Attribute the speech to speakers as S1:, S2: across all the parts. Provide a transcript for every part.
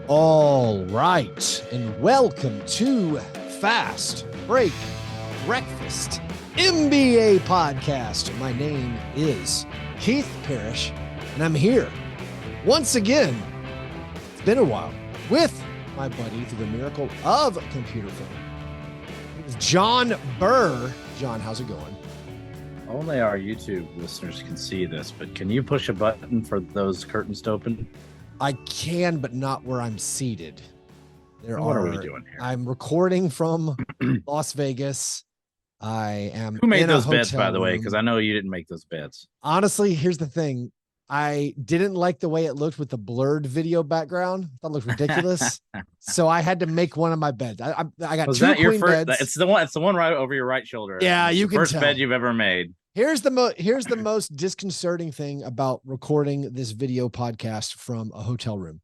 S1: All right, and welcome to Fast Break Breakfast NBA podcast. My name is Keith Parrish, and I'm here once again. It's been a while with my buddy through the miracle of computer film, John Burr. John, how's it going?
S2: Only our YouTube listeners can see this, but can you push a button for those curtains to open?
S1: I can, but not where I'm seated.
S2: What are we doing here?
S1: I'm recording from Las Vegas. I am.
S2: Who made
S1: in
S2: those
S1: a
S2: beds, by
S1: hotel
S2: the way?
S1: room.
S2: Because I know you didn't make those beds.
S1: Honestly, here's the thing. I didn't like the way it looked with the blurred video background. I thought it looked ridiculous. So I had to make one of my beds. I got
S2: Was
S1: two
S2: that your
S1: queen
S2: first?
S1: beds.
S2: It's the one right over your right shoulder.
S1: Yeah,
S2: It's
S1: you
S2: the
S1: can
S2: first
S1: tell.
S2: bed you've ever made.
S1: Here's the most disconcerting thing about recording this video podcast from a hotel room.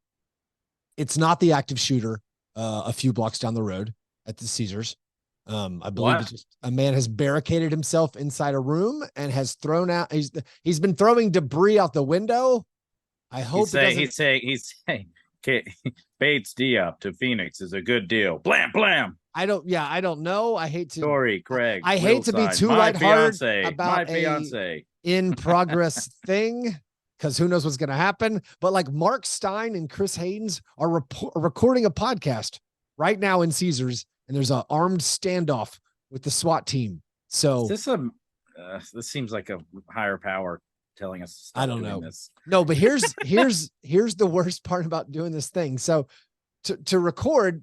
S1: It's not the active shooter a few blocks down the road at the Caesars. I believe it's just a man has barricaded himself inside a room and has thrown out. He's been throwing debris out the window. I hope
S2: he's saying, okay, Bates Diop to Phoenix is a good deal. Blam blam.
S1: I don't know. I hate to.
S2: Story, Craig.
S1: I hate to be too lighthearted about a in progress thing, because who knows what's going to happen. But like Mark Stein and Chris Haynes are recording a podcast right now in Caesars, and there's an armed standoff with the SWAT team. So
S2: is this this seems like a higher power telling us to stop
S1: I don't know.
S2: this.
S1: No, but here's the worst part about doing this thing. So to record,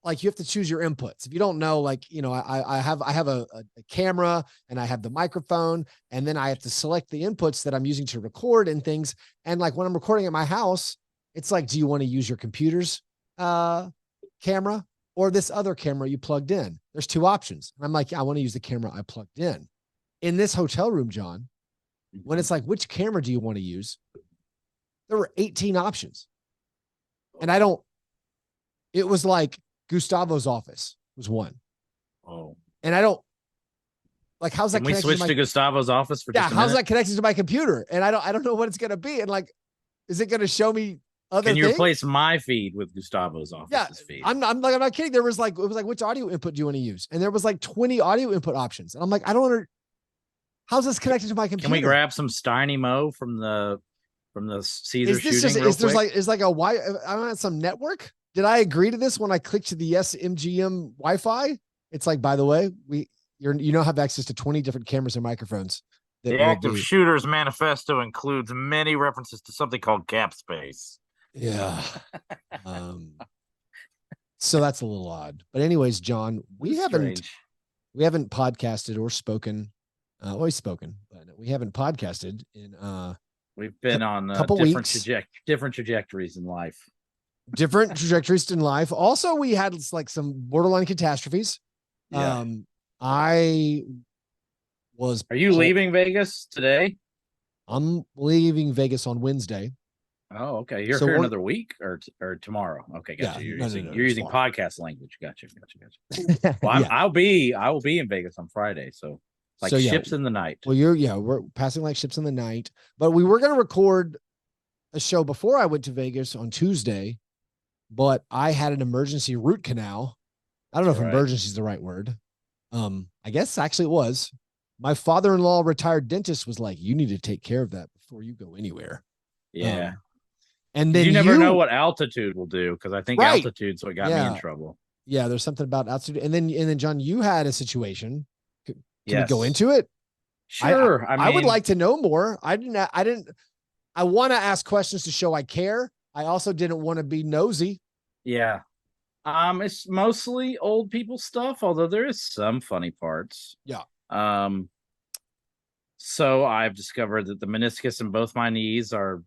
S1: like, you have to choose your inputs. If you don't know, like, you know, I have a camera and I have the microphone, and then I have to select the inputs that I'm using to record and things. And like when I'm recording at my house, it's like, do you want to use your computer's camera or this other camera you plugged in? There's two options. And I'm like, I want to use the camera I plugged in. In this hotel room, John, when it's like, which camera do you want to use? There were 18 options. And it was like, Gustavo's office was one.
S2: Oh,
S1: and I don't like, how's that?
S2: Can we switch to Gustavo's office for just a
S1: how's
S2: minute?
S1: that connected to my computer? And I don't know what it's going to be. And like, is it going to show me other
S2: Can you
S1: things?
S2: replace my feed with Gustavo's office's feed?
S1: I'm not kidding. It was like, which audio input do you want to use? And there was like 20 audio input options. And I'm like, how's this connected to my computer?
S2: Can we grab some Steiny Mo from the Caesar shooting?
S1: Is like a I'm on some network? Did I agree to this when I clicked to the MGM Wi-Fi? It's like, by the way, you now have access to 20 different cameras and microphones.
S2: The Active Shooters Manifesto includes many references to something called gap space.
S1: Yeah. So that's a little odd. But anyways, John, we haven't podcasted or spoken. Always spoken, but we haven't podcasted in
S2: we've been on different trajectories in life.
S1: Different trajectories in life. Also, we had like some borderline catastrophes.
S2: Yeah.
S1: Are you
S2: leaving Vegas today?
S1: I'm leaving Vegas on Wednesday.
S2: Oh, okay. You're here another week or tomorrow. Okay, gotcha.
S1: Yeah,
S2: you're using podcast language. Gotcha. Well,
S1: Yeah.
S2: I will be in Vegas on Friday, so ships in the night.
S1: Well, we're passing like ships in the night. But we were going to record a show before I went to Vegas on Tuesday, but I had an emergency root canal. I don't know if emergency is the right word. I guess actually it was. My father-in-law, retired dentist, was like, you need to take care of that before you go anywhere.
S2: Yeah.
S1: And then
S2: you never know what altitude will do, because I think altitude's what got me in trouble.
S1: Yeah, there's something about altitude. And then John, you had a situation. Can we go into it?
S2: Sure.
S1: I would like to know more. I want to ask questions to show I care. I also didn't want to be nosy.
S2: Yeah. It's mostly old people stuff, although there is some funny parts.
S1: Yeah.
S2: So I've discovered that the meniscus in both my knees are,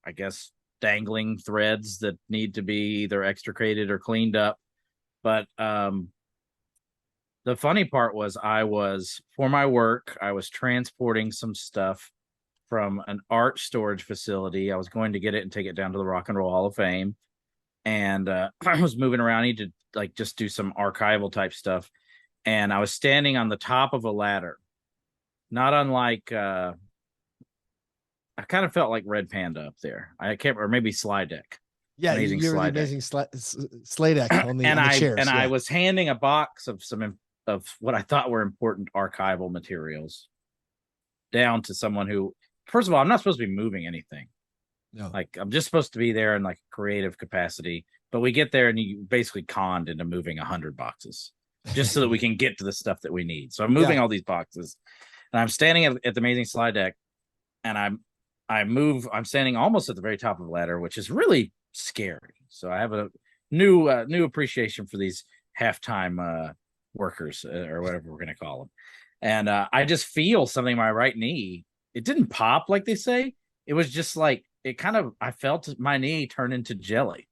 S2: I guess, dangling threads that need to be either extricated or cleaned up. But the funny part was for my work, I was transporting some stuff from an art storage facility. I was going to get it and take it down to the Rock and Roll Hall of Fame. And I was moving around. I need to just do some archival type stuff. And I was standing on the top of a ladder, not unlike, I kind of felt like Red Panda up there. I can't, or maybe Slide Deck.
S1: Yeah,
S2: amazing
S1: you're the
S2: slide deck.
S1: amazing sleigh deck on the chairs.
S2: I was handing a box of of what I thought were important archival materials down to someone who, first of all, I'm not supposed to be moving anything.
S1: No.
S2: Like I'm just supposed to be there in like creative capacity. But we get there and you basically conned into moving 100 boxes just so that we can get to the stuff that we need. So I'm moving all these boxes, and I'm standing at the amazing slide deck, and I'm standing almost at the very top of the ladder, which is really scary. So I have a new appreciation for these halftime workers or whatever we're gonna call them. And I just feel something in my right knee. It didn't pop like they say. It was just like I felt my knee turn into jelly,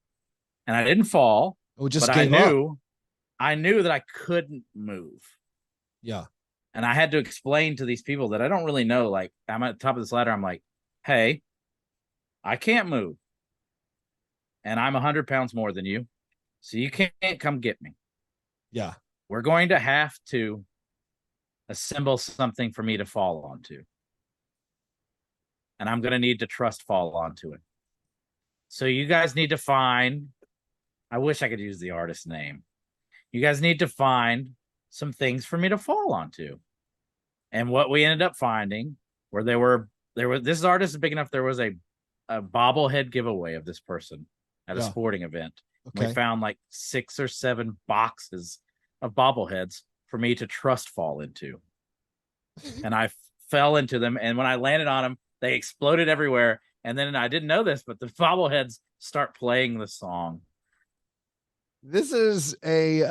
S2: and I didn't fall.
S1: Just
S2: but I knew that I couldn't move.
S1: Yeah.
S2: And I had to explain to these people that I don't really know. Like I'm at the top of this ladder. I'm like, hey, I can't move. And I'm 100 pounds more than you. So you can't come get me.
S1: Yeah.
S2: We're going to have to assemble something for me to fall onto. And I'm going to need to trust fall onto it. So you guys need to find, I wish I could use the artist name. You guys need to find some things for me to fall onto. And what we ended up finding where this artist is big enough. There was a bobblehead giveaway of this person at a sporting event. Okay. We found like 6 or 7 boxes of bobbleheads for me to trust fall into. And I fell into them. And when I landed on them, they exploded everywhere. And then I didn't know this, but the bobbleheads start playing the song.
S1: This is a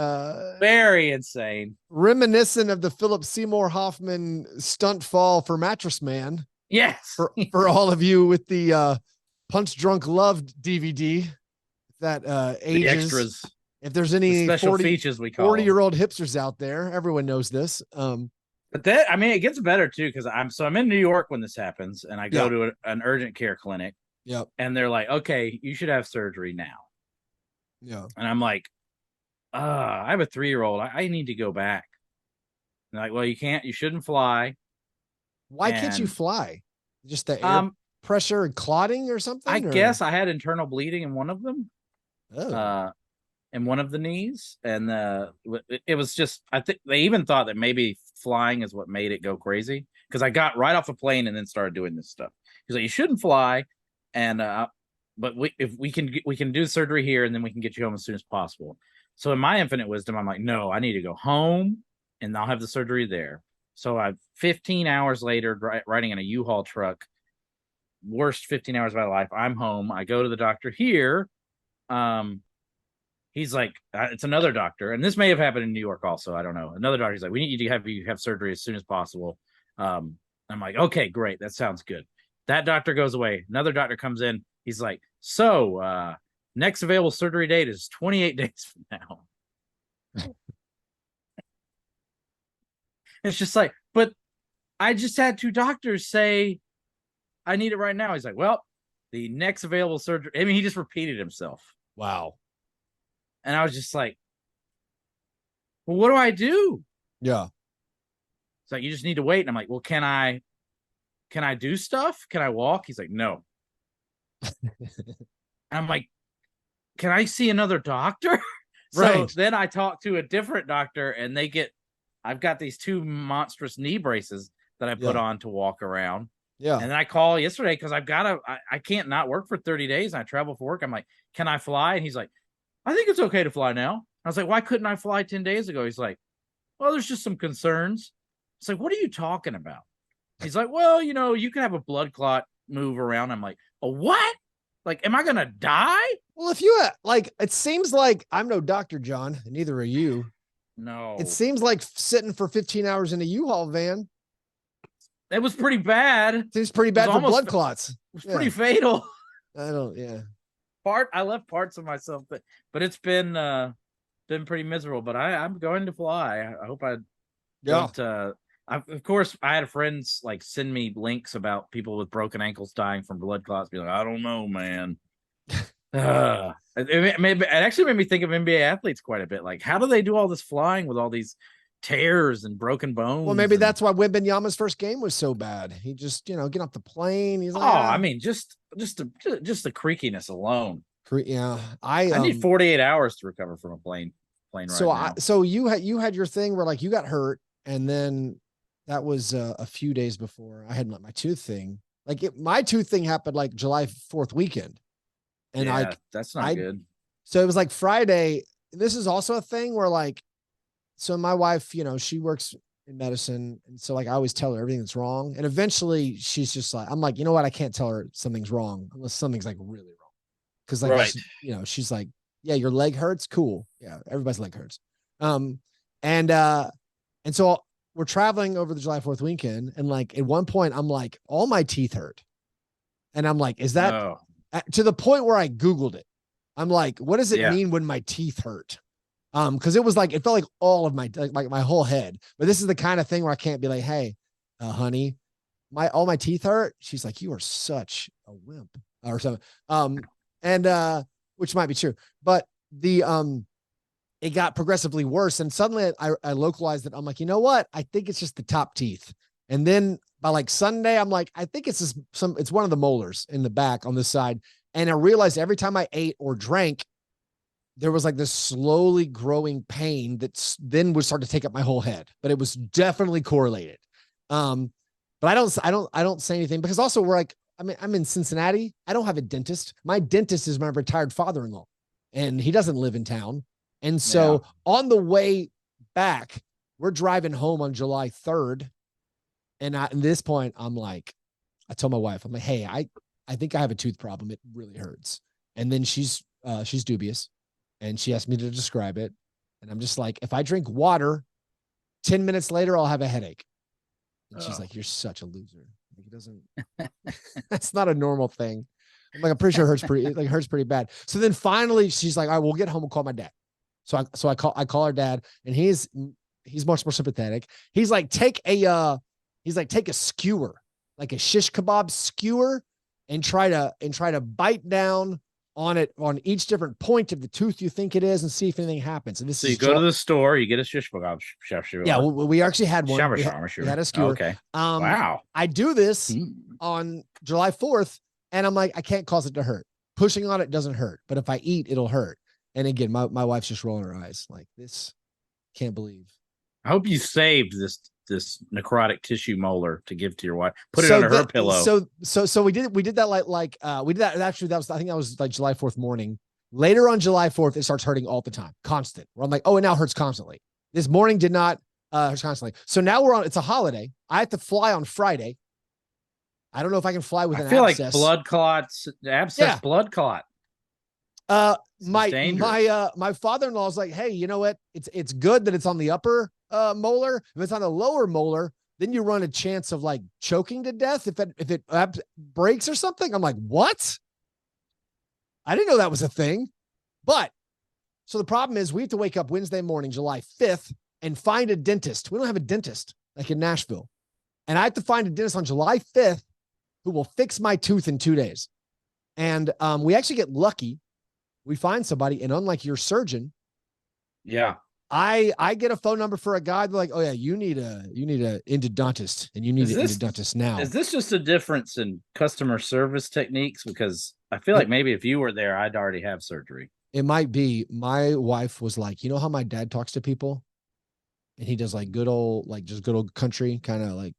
S2: very insane,
S1: reminiscent of the Philip Seymour Hoffman stunt fall for Mattress Man.
S2: Yes,
S1: for all of you with the Punch Drunk Love DVD that ages.
S2: The extras.
S1: If there's any
S2: special features, we call
S1: 40-year-old hipsters out there, everyone knows this.
S2: But that, I mean, it gets better too, because I'm in New York when this happens, and I go to an urgent care clinic.
S1: Yep.
S2: And they're like, okay, you should have surgery now.
S1: Yeah.
S2: And I'm like, I have a 3-year-old. I need to go back. And they're like, well, you shouldn't fly.
S1: Why can't you fly? Just the air pressure and clotting or something?
S2: I guess I had internal bleeding in one of them.
S1: Oh.
S2: In one of the knees. And it was just, I think they even thought that maybe flying is what made it go crazy. Because I got right off a plane and then started doing this stuff. He's like, you shouldn't fly. And but if we can do surgery here, and then we can get you home as soon as possible. So in my infinite wisdom, I'm like, no, I need to go home, and I'll have the surgery there. So 15 hours later, riding in a U-Haul truck, worst 15 hours of my life. I'm home. I go to the doctor here. He's like, it's another doctor, and this may have happened in New York also. I don't know. Another doctor. He's like, we need you to have surgery as soon as possible. I'm like, okay, great, that sounds good. That doctor goes away. Another doctor comes in. He's like, so next available surgery date is 28 days from now. It's just like, but I just had 2 doctors say I need it right now. He's like, well, the next available surgery. I mean, he just repeated himself.
S1: Wow.
S2: And I was just like, well, what do I do?
S1: Yeah.
S2: It's like, you just need to wait. And I'm like, well, can I do stuff? Can I walk? He's like, no. I'm like, can I see another doctor? So then I talk to a different doctor, and I've got these 2 monstrous knee braces that I put on to walk around.
S1: Yeah.
S2: And then I call yesterday because I can't not work for 30 days. And I travel for work. I'm like, can I fly? And he's like, I think it's okay to fly now. I was like, why couldn't I fly 10 days ago? He's like, well, there's just some concerns. It's like, what are you talking about? He's like, well, you can have a blood clot move around. I'm like, a what? Like, am I going to die?
S1: Well, if you it seems like I'm no doctor, John, and neither are you.
S2: No.
S1: It seems like sitting for 15 hours in a U-Haul van.
S2: It was pretty bad.
S1: Seems pretty bad for blood clots.
S2: It was pretty fatal. I left parts of myself, but it's been pretty miserable. But I'm going to fly. I hope I don't. Of course, I had friends like send me links about people with broken ankles dying from blood clots. Be like, I don't know, man. It actually made me think of NBA athletes quite a bit. Like, how do they do all this flying with all these tears and broken bones?
S1: Well, maybe that's why Wembanyama's first game was so bad. He just, get off the plane. He's like,
S2: I mean, just the creakiness alone.
S1: Yeah.
S2: I need 48 hours to recover from a plane ride now.
S1: So you had your thing where like you got hurt, and then that was a few days before I had my tooth thing. Like my tooth thing happened like July 4th weekend. And
S2: yeah, that's not good.
S1: So it was like Friday. This is also a thing where like, so my wife, she works in medicine. And so like, I always tell her everything that's wrong. And eventually she's just like, I'm like, you know what? I can't tell her something's wrong unless something's like really wrong. Cause like,
S2: right.
S1: she's like, yeah, your leg hurts. Cool. Yeah. Everybody's leg hurts. And so we're traveling over the July 4th weekend. And like, at one point I'm like, all my teeth hurt. And I'm like, is that to the point where I Googled it? I'm like, what does it mean when my teeth hurt? Because it was like, it felt like all of like my whole head. But this is the kind of thing where I can't be like, hey, honey, all my teeth hurt. She's like, you are such a wimp or something. And which might be true, but it got progressively worse. And suddenly I localized it. I'm like, you know what? I think it's just the top teeth. And then by like Sunday, I'm like, I think it's just it's one of the molars in the back on this side. And I realized every time I ate or drank, there was like this slowly growing pain that then would start to take up my whole head, but it was definitely correlated. But I don't say anything because also we're like, I mean, I'm in Cincinnati. I don't have a dentist. My dentist is my retired father-in-law and he doesn't live in town. And so on the way back, we're driving home on July 3rd. And at this point, I'm like, I told my wife, I'm like, hey, I think I have a tooth problem. It really hurts. And then she's dubious. And she asked me to describe it. And I'm just like, if I drink water, 10 minutes later, I'll have a headache. And she's like, you're such a loser. Like, it doesn't, that's not a normal thing. I'm like, I'm pretty sure it hurts pretty bad. So then finally she's like, all right, we'll get home and call my dad. So I call her dad and he's much more sympathetic. He's like, take a skewer, like a shish kebab skewer and try to bite down on it on each different point of the tooth you think it is and see if anything happens. And
S2: so you go to the store, you get a shish kebab.
S1: Yeah, we actually had one. We had a skewer.
S2: Oh, okay.
S1: Wow. I do this on July 4th and I'm like, I can't cause it to hurt. Pushing on it doesn't hurt, but if I eat, it'll hurt. And again, my wife's just rolling her eyes like this. Can't believe.
S2: I hope you saved this necrotic tissue molar to give to your wife. Put it under her pillow.
S1: So we did that we did that. Actually, I think that was like July 4th morning. Later on July 4th, it starts hurting all the time, constant. Where I'm like, oh, it now hurts constantly. This morning did not hurt constantly. So now it's a holiday. I have to fly on Friday. I don't know if I can fly with an abscess.
S2: I feel like blood clots, abscess, blood clot.
S1: My father-in-law is like, hey, you know what? It's good that it's on the upper molar. If it's on the lower molar, then you run a chance of like choking to death if it breaks or something. I'm like, what? I didn't know that was a thing. But so the problem is we have to wake up Wednesday morning, July 5th, and find a dentist. We don't have a dentist like in Nashville. And I have to find a dentist on July 5th who will fix my tooth in 2 days. And we actually get lucky. We find somebody, and unlike your surgeon, I get a phone number for a guy. They're like, oh yeah, you need a endodontist, and you need an endodontist now.
S2: Is this just a difference in customer service techniques? Because I feel like maybe if you were there, I'd already have surgery.
S1: It might be. My wife was like, you know how my dad talks to people, and he does like good old country kind of like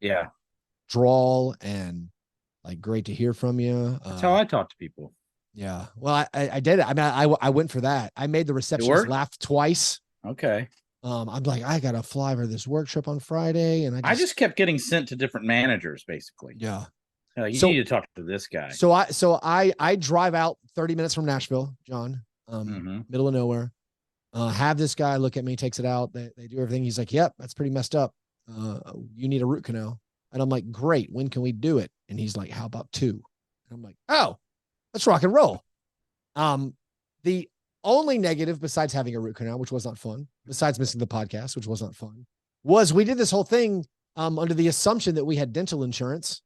S1: drawl and like great to hear from you.
S2: That's how I talk to people.
S1: Yeah. Well, I did it. I mean, I went for that. I made the receptionist laugh twice.
S2: Okay.
S1: I'm like, I got to fly for this workshop on Friday. And
S2: I just kept getting sent to different managers, basically.
S1: Yeah.
S2: You need to talk to this guy.
S1: So I drive out 30 minutes from Nashville, John, middle of nowhere. Have this guy look at me, takes it out. They do everything. He's like, yep, that's pretty messed up. You need a root canal. And I'm like, great. When can we do it? And he's like, how about 2? And I'm like, oh, let's rock and roll. The only negative besides having a root canal, which was not fun, besides missing the podcast, which was not fun, was we did this whole thing under the assumption that we had dental insurance.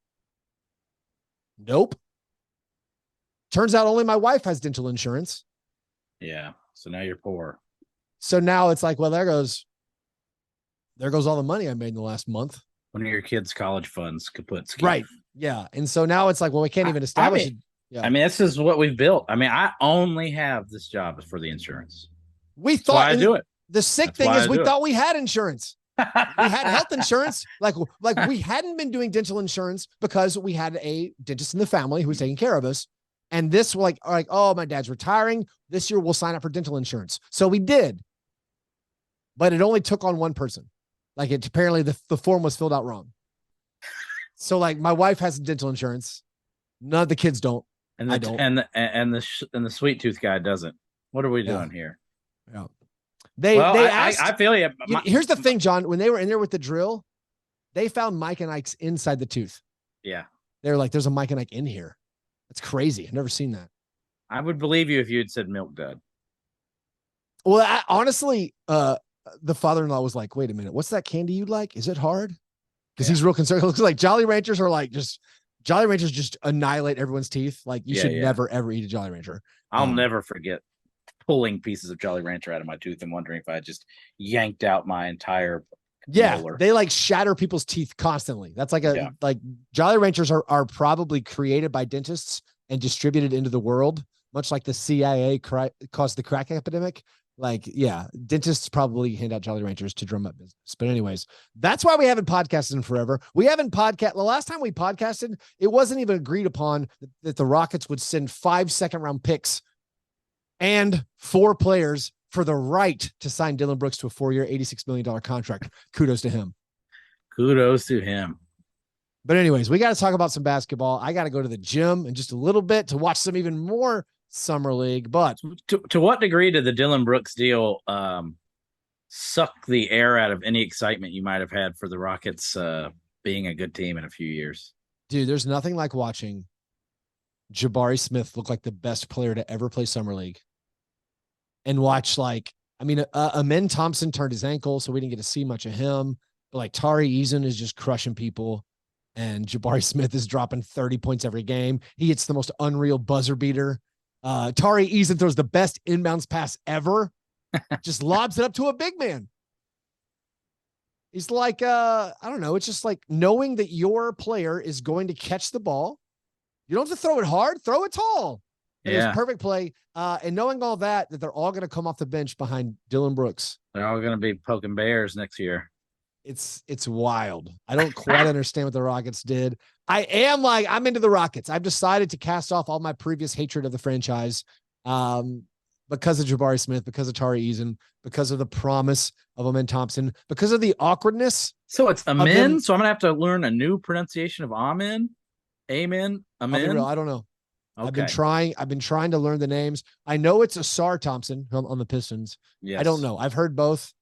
S1: Nope. Turns out only my wife has dental insurance.
S2: Yeah. So now you're poor.
S1: So now it's like, well, there goes all the money I made in the last month.
S2: One of your kids' college funds kaput.
S1: Right. Yeah. And so now it's like, well, we can't even establish it. Yeah.
S2: I mean, this is what we've built. I mean, I only have this job for the insurance.
S1: We
S2: That's why
S1: thought
S2: I do it.
S1: the sick
S2: That's
S1: thing
S2: why
S1: is
S2: I
S1: we
S2: do
S1: thought we had insurance. We had health
S2: it.
S1: insurance. Like we hadn't been doing dental insurance because we had a dentist in the family who was taking care of us. And this like, oh, my dad's retiring. This year we'll sign up for dental insurance. So we did. But it only took on one person. Like it apparently the form was filled out wrong. So like my wife has dental insurance. None of the kids don't.
S2: And
S1: I don't.
S2: And the sweet tooth guy doesn't. What are we doing here?
S1: Yeah. They asked.
S2: I feel you.
S1: Here's the thing, John. When they were in there with the drill, they found Mike and Ike's inside the tooth.
S2: Yeah.
S1: They're like, there's a Mike and Ike in here. That's crazy. I've never seen that.
S2: I would believe you if you had said milk dud.
S1: Well, honestly, the father-in-law was like, wait a minute, what's that candy you like? Is it hard? Because he's real concerned. It looks like Jolly Ranchers are like Jolly Ranchers just annihilate everyone's teeth. Like you should never, ever eat a Jolly Rancher.
S2: I'll never forget pulling pieces of Jolly Rancher out of my tooth and wondering if I just yanked out my entire molar.
S1: They like shatter people's teeth constantly. That's like like Jolly Ranchers are probably created by dentists and distributed into the world, much like the CIA caused the crack epidemic. Like, yeah, dentists probably hand out Jolly Ranchers to drum up business. But anyways, that's why we haven't podcasted in forever. We haven't the last time we podcasted, it wasn't even agreed upon that the Rockets would send 5 second-round picks and 4 players for the right to sign Dillon Brooks to a 4-year, $86 million contract. Kudos to him.
S2: Kudos to him.
S1: But anyways, we got to talk about some basketball. I got to go to the gym in just a little bit to watch some even more Summer League. But
S2: to what degree did the Dillon Brooks deal suck the air out of any excitement you might have had for the Rockets being a good team in a few years?
S1: Dude, there's nothing like watching Jabari Smith look like the best player to ever play Summer League. And watch Amen Thompson turned his ankle, so we didn't get to see much of him. But like Tari Eason is just crushing people. And Jabari Smith is dropping 30 points every game. He hits the most unreal buzzer beater. Tari Eason throws the best inbounds pass ever. Just lobs it up to a big man. He's like, I don't know. It's just like knowing that your player is going to catch the ball. You don't have to throw it hard, throw it tall. It was perfect play. And knowing all that they're all going to come off the bench behind Dillon Brooks.
S2: They're all going to be poking bears next year.
S1: It's wild. I don't quite understand what the Rockets did. I'm into the Rockets. I've decided to cast off all my previous hatred of the franchise because of Jabari Smith, because of Tari Eason, because of the promise of Amen Thompson, because of the awkwardness.
S2: So it's Amen. So I'm gonna have to learn a new pronunciation of Amen. Amen. Amen.
S1: I don't know.
S2: Okay.
S1: I've been trying to learn the names. I know it's Asar Thompson on the Pistons.
S2: Yes.
S1: I don't know. I've heard both.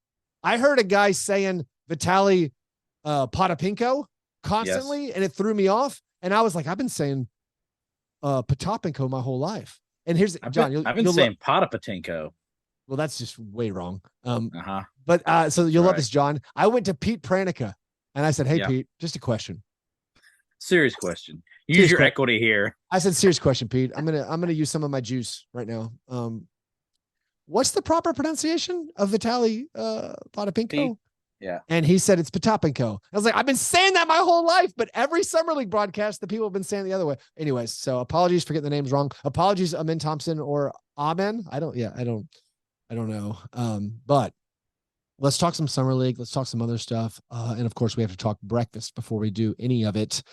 S1: I heard a guy saying Vitaly Potapinko constantly, and it threw me off. And I was like, I've been saying Potapinko my whole life. And here's John.
S2: I've been saying Potapatinko.
S1: Well, that's just way wrong. But so you'll love this, John. I went to Pete Pranica and I said, hey, Pete, just a question.
S2: Serious question. Use your equity here.
S1: I said, serious question, Pete. I'm gonna use some of my juice right now. What's the proper pronunciation of Vitaly Potapinko?
S2: Pete? Yeah.
S1: And he said it's Potapinko. I was like, I've been saying that my whole life, but every Summer League broadcast, the people have been saying the other way. Anyways, so apologies for getting the names wrong. Apologies, Amen Thompson or Amen. I don't know. But let's talk some Summer League. Let's talk some other stuff. And of course, we have to talk breakfast before we do any of it.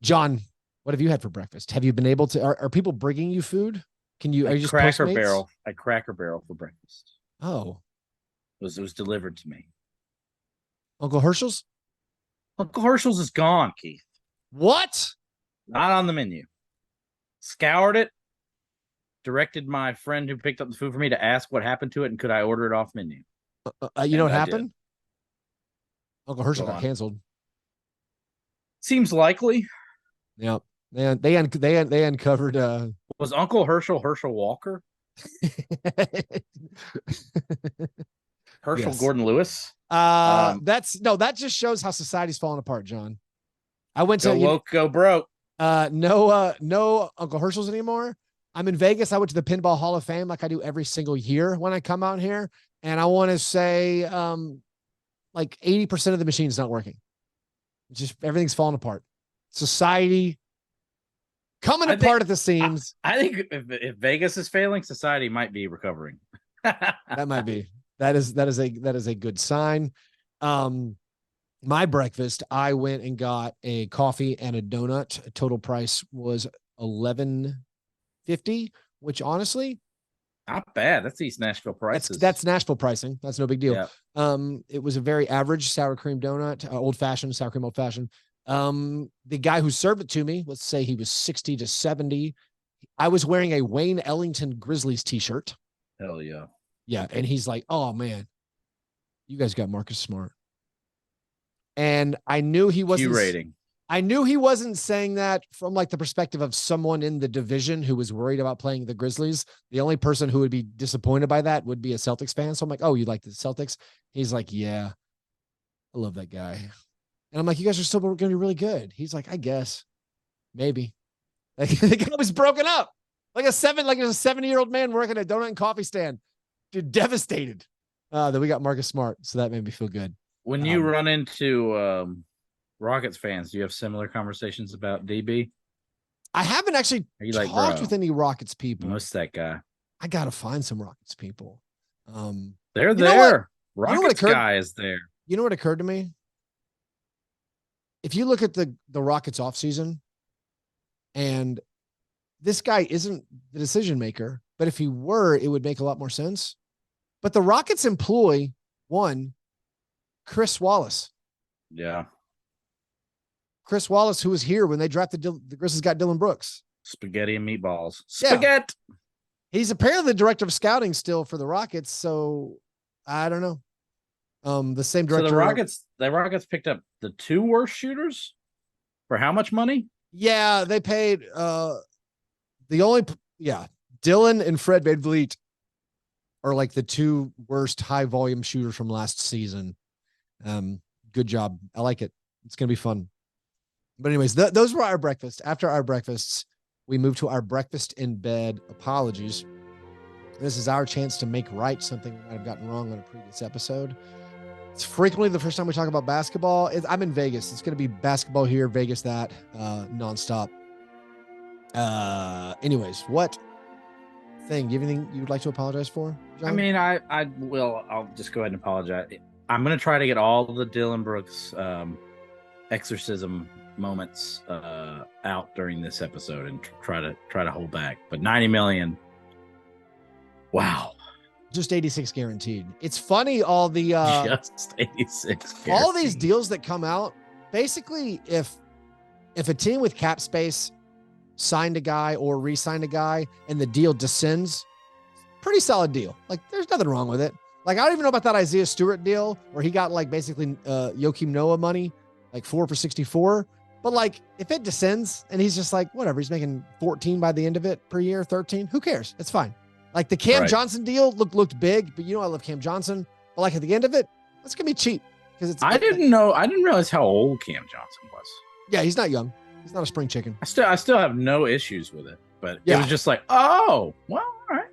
S1: John, what have you had for breakfast? Have you been able to? Are people bringing you food? Are you just
S2: Cracker Barrel? I Cracker Barrel for breakfast.
S1: Oh,
S2: it was delivered to me.
S1: Uncle Herschel's?
S2: Uncle Herschel's is gone, Keith.
S1: What?
S2: Not on the menu. Scoured it. Directed my friend who picked up the food for me to ask what happened to it and could I order it off menu.
S1: You know what happened? Uncle Herschel got canceled.
S2: Seems likely.
S1: Yeah, they uncovered.
S2: Was Uncle Herschel Walker? Herschel Gordon Lewis.
S1: That just shows how society's falling apart, John. I went to
S2: go broke.
S1: No Uncle Herschel's anymore. I'm in Vegas. I went to the Pinball Hall of Fame like I do every single year when I come out here, and I want to say like 80% of the machine's not working. Just everything's falling apart. Society coming apart at the seams.
S2: I think if Vegas is failing, society might be recovering.
S1: That might be. That is a good sign. My breakfast, I went and got a coffee and a donut. Total price was $11.50, which honestly,
S2: not bad. That's East Nashville prices.
S1: That's Nashville pricing. That's no big deal.
S2: Yeah.
S1: It was a very average sour cream donut, old fashioned sour cream, old fashioned. The guy who served it to me, let's say he was 60 to 70. I was wearing a Wayne Ellington Grizzlies t-shirt.
S2: Hell yeah.
S1: Yeah. And he's like, oh man, you guys got Marcus Smart. And I knew he wasn't
S2: rating.
S1: I knew he wasn't saying that from like the perspective of someone in the division who was worried about playing the Grizzlies. The only person who would be disappointed by that would be a Celtics fan. So I'm like, oh, you like the Celtics? He's like, yeah, I love that guy. And I'm like, you guys are still going to be really good. He's like, I guess, maybe. Like the guy was broken up, like a 70-year-old man working at a donut and coffee stand, dude, devastated. That we got Marcus Smart, so that made me feel good.
S2: When you run into Rockets fans, do you have similar conversations about DB?
S1: I haven't actually talked with any Rockets people.
S2: Most that guy.
S1: I gotta find some Rockets people.
S2: They're there. Rockets guy is there.
S1: You know what occurred to me? If you look at the Rockets offseason, and this guy isn't the decision maker, but if he were, it would make a lot more sense. But the Rockets employ Chris Wallace.
S2: Yeah.
S1: Chris Wallace, who was here when they drafted the Grizzlies, got Dylan Brooks.
S2: Spaghetti and meatballs. Spaghetti.
S1: Yeah. He's apparently the director of scouting still for the Rockets. So I don't know. The same director.
S2: So the Rockets picked up the two worst shooters for how much money?
S1: Yeah, they paid Dylan and Fred VanVleet are like the two worst high volume shooters from last season. Good job. I like it. It's going to be fun. But anyways, those were our breakfast. After our breakfasts, we moved to our breakfast in bed apologies. This is our chance to make right something we might have gotten wrong on a previous episode. It's frequently the first time we talk about basketball. I'm in Vegas. It's going to be basketball here, Vegas that, nonstop. Anyways, what thing? Do you have anything you would like to apologize for, John?
S2: I mean, I will. I'll just go ahead and apologize. I'm going to try to get all the Dylan Brooks exorcism moments out during this episode and try to hold back. But 90 million. Wow.
S1: Just 86 guaranteed. It's funny, all the
S2: just 86 guaranteed.
S1: All these deals that come out, basically if a team with cap space signed a guy or re-signed a guy and the deal descends, pretty solid deal. Like there's nothing wrong with it. Like I don't even know about that Isaiah Stewart deal where he got like basically Joakim Noah money, like 4 for 64. But like if it descends and he's just like, whatever, he's making 14 by the end of it per year, 13, who cares? It's fine. Like the Cam Johnson deal looked big, but I love Cam Johnson. But like at the end of it, that's gonna be cheap because it's.
S2: I didn't realize how old Cam Johnson was.
S1: Yeah, he's not young. He's not a spring chicken.
S2: I still have no issues with it, but it was just like, oh, well, all right.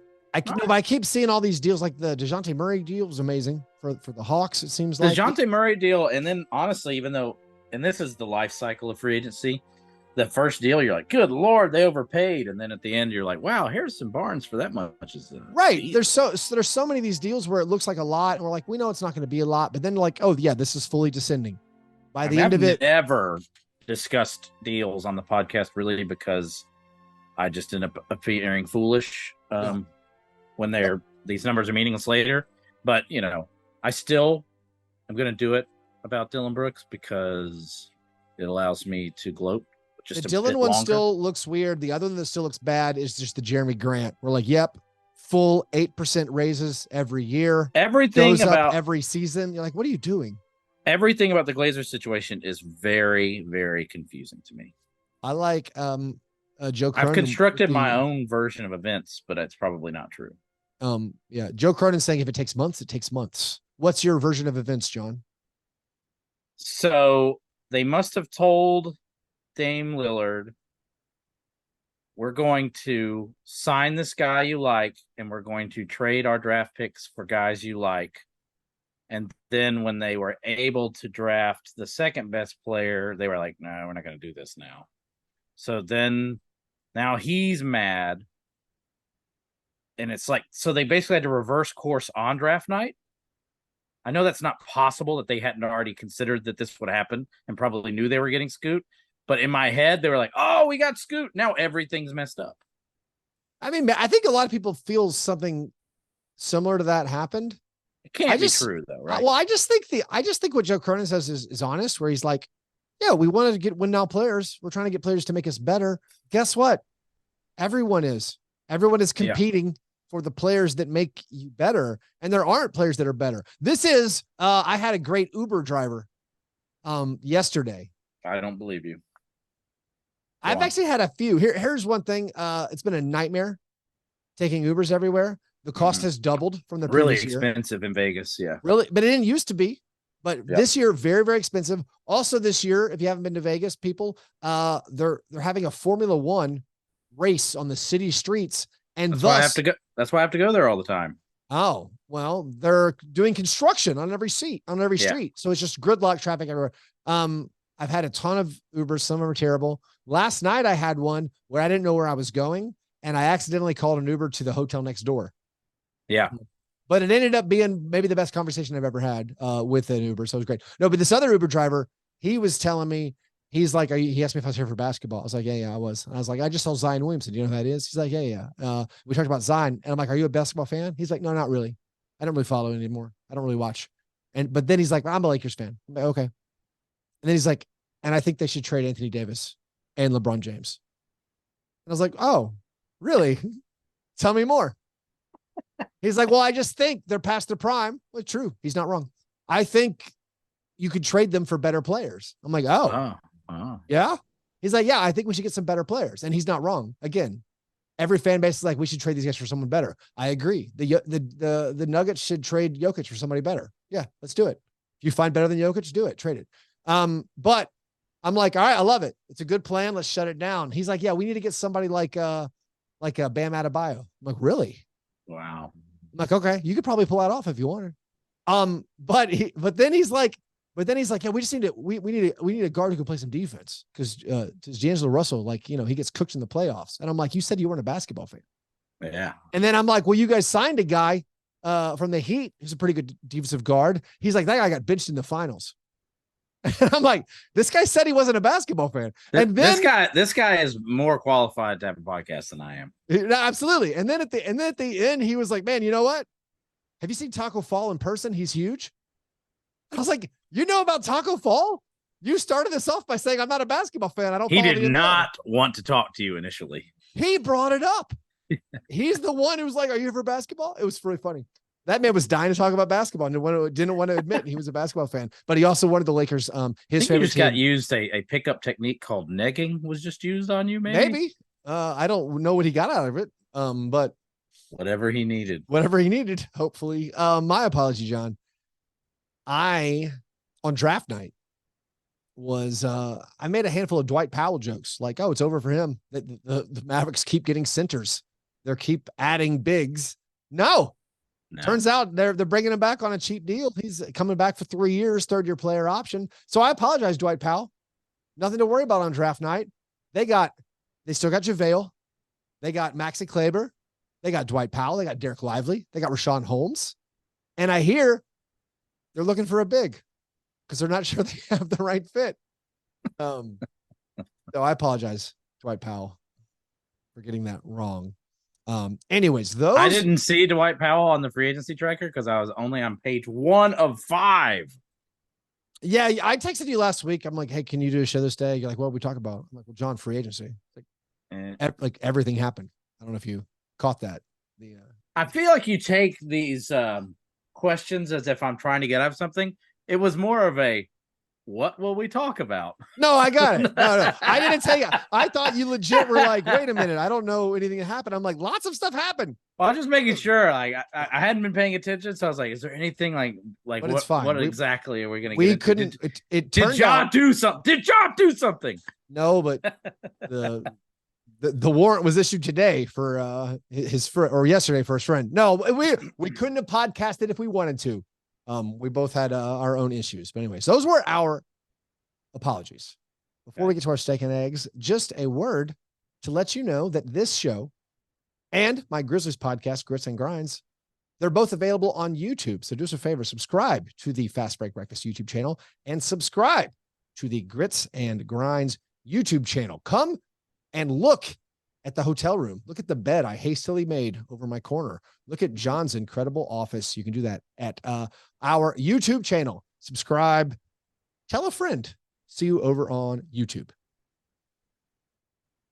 S1: I keep seeing all these deals. Like the DeJounte Murray deal was amazing for the Hawks. It seems like
S2: DeJounte Murray deal, and then honestly, even though, and this is the life cycle of free agency. The first deal, you're like, good Lord, they overpaid. And then at the end, you're like, wow, Harrison Barnes for that much is
S1: right. There's so many of these deals where it looks like a lot. And we're like, we know it's not going to be a lot. But then like, oh, yeah, this is fully descending. By the end of it.
S2: I've never discussed deals on the podcast really because I just end up appearing foolish when these numbers are meaningless later. But, I still am going to do it about Dylan Brooks because it allows me to gloat.
S1: The Dylan one still looks weird. The other one that still looks bad is just the Jeremy Grant. We're like, yep, full 8% raises every year.
S2: Everything
S1: goes
S2: about
S1: up every season. You're like, what are you doing?
S2: Everything about the Glazers situation is very, very confusing to me.
S1: I like Joe Cronin.
S2: I've constructed my own version of events, but it's probably not true.
S1: Yeah, Joe Cronin saying if it takes months, it takes months. What's your version of events, John?
S2: So they must have told Dame Lillard, we're going to sign this guy you like, and we're going to trade our draft picks for guys you like. And then when they were able to draft the second best player, they were like, no, we're not going to do this now. So then Now he's mad. And it's like, so they basically had to reverse course on draft night. I know that's not possible, that they hadn't already considered that this would happen and probably knew they were getting Scoot. But in my head, they were like, oh, we got Scoot. Now everything's messed up.
S1: I mean, I think a lot of people feel something similar to that happened.
S2: It can't be true though, right?
S1: Well, I just think what Joe Cronin says is honest, where he's like, yeah, we wanted to win now players. We're trying to get players to make us better. Guess what? Everyone is competing for the players that make you better. And there aren't players that are better. This is, I had a great Uber driver yesterday.
S2: I don't believe you.
S1: I've actually had a few. Here's one thing. It's been a nightmare taking Ubers everywhere. The cost has doubled from the
S2: really
S1: previous year.
S2: Expensive in Vegas. Yeah.
S1: Really, but it didn't used to be. But this year, very, very expensive. Also this year, if you haven't been to Vegas, people, they're having a Formula One race on the city streets. And
S2: that's why I have to go. That's why I have to go there all the time.
S1: Oh, well, they're doing construction on every street. So it's just gridlock traffic everywhere. I've had a ton of Ubers. Some of them are terrible. Last night I had one where I didn't know where I was going, and I accidentally called an Uber to the hotel next door.
S2: Yeah.
S1: But it ended up being maybe the best conversation I've ever had with an Uber. So it was great. No, but this other Uber driver, he was telling me, he's like, he asked me if I was here for basketball. I was like, yeah, I was. And I was like, I just saw Zion Williamson. Do you know who that is? He's like, yeah. We talked about Zion. And I'm like, are you a basketball fan? He's like, no, not really. I don't really follow it anymore. I don't really watch. But then he's like, I'm a Lakers fan. I'm like, okay. And then he's like, and I think they should trade Anthony Davis and LeBron James. And I was like, oh, really? Tell me more. He's like, well, I just think they're past their prime. Well, true. He's not wrong. I think you could trade them for better players. I'm like, yeah. He's like, yeah, I think we should get some better players. And he's not wrong. Again, every fan base is like, we should trade these guys for someone better. I agree. The Nuggets should trade Jokic for somebody better. Yeah, let's do it. If you find better than Jokic, do it. Trade it. But I'm like, all right, I love it. It's a good plan. Let's shut it down. He's like, yeah, we need to get somebody like a Bam Adebayo. I'm like, really?
S2: Wow.
S1: I'm like, okay, you could probably pull that off if you wanted. But then he's like, yeah, we just need a guard who can play some defense because D'Angelo Russell, like, you know, he gets cooked in the playoffs. And I'm like, you said you weren't a basketball fan.
S2: Yeah. And
S1: then I'm like, well, you guys signed a guy from the Heat who's a pretty good defensive guard. He's like, that guy got benched in the finals. And I'm like, this guy said he wasn't a basketball fan. And then
S2: this guy is more qualified to have a podcast than I am.
S1: No, absolutely. And then at the end, he was like, man, you know what? Have you seen Taco Fall in person? He's huge. I was like, you know about Taco Fall? You started this off by saying I'm not a basketball fan. I don't.
S2: He did not want to talk to you initially.
S1: He brought it up. He's the one who was like, are you here for basketball? It was really funny. That man was dying to talk about basketball and didn't want to admit he was a basketball fan, but he also wanted the Lakers. His favorite
S2: just got used a pickup technique called negging was just used on you.
S1: Maybe. I don't know what he got out of it. But
S2: whatever he needed,
S1: hopefully. My apology, John. On draft night I made a handful of Dwight Powell jokes. Like, oh, it's over for him. The Mavericks keep getting centers. They keep adding bigs. No. Turns out they're bringing him back on a cheap deal. He's coming back for 3 years, third-year player option. So I apologize, Dwight Powell. Nothing to worry about on draft night. They still got JaVale. They got Maxi Kleber. They got Dwight Powell. They got Derek Lively. They got Rashawn Holmes. And I hear they're looking for a big because they're not sure they have the right fit. So I apologize, Dwight Powell, for getting that wrong. Anyways, I
S2: didn't see Dwight Powell on the free agency tracker because I was only on page 1 of 5.
S1: Yeah, I texted you last week. I'm like, hey, can you do a show this day? You're like, what we talk about? I'm like, well, John, free agency. Like everything happened. I don't know if you caught that.
S2: I feel like you take these questions as if I'm trying to get out something. It was more of a, what will we talk about?
S1: No, I got it. No, I didn't tell you. I thought you legit were like, wait a minute, I don't know anything that happened. I'm like, lots of stuff happened.
S2: Well, I'm just making sure. Like, I hadn't been paying attention, so I was like, is there anything like
S1: but what? It's fine.
S2: What exactly are we going to?
S1: We couldn't.
S2: Did John do something? Did John do something?
S1: No, but the warrant was issued today for or yesterday for his friend. No, we couldn't have podcasted if we wanted to. We both had our own issues, but anyways, those were our apologies. Before we get to our steak and eggs, just a word to let you know that this show and my Grizzlies podcast, Grits and Grinds, they're both available on YouTube. So do us a favor, subscribe to the Fast Break Breakfast YouTube channel and subscribe to the Grits and Grinds YouTube channel. Come and look at the hotel room. Look at the bed I hastily made over my corner. Look at John's incredible office. You can do that at our YouTube channel. Subscribe. Tell a friend. See you over on YouTube.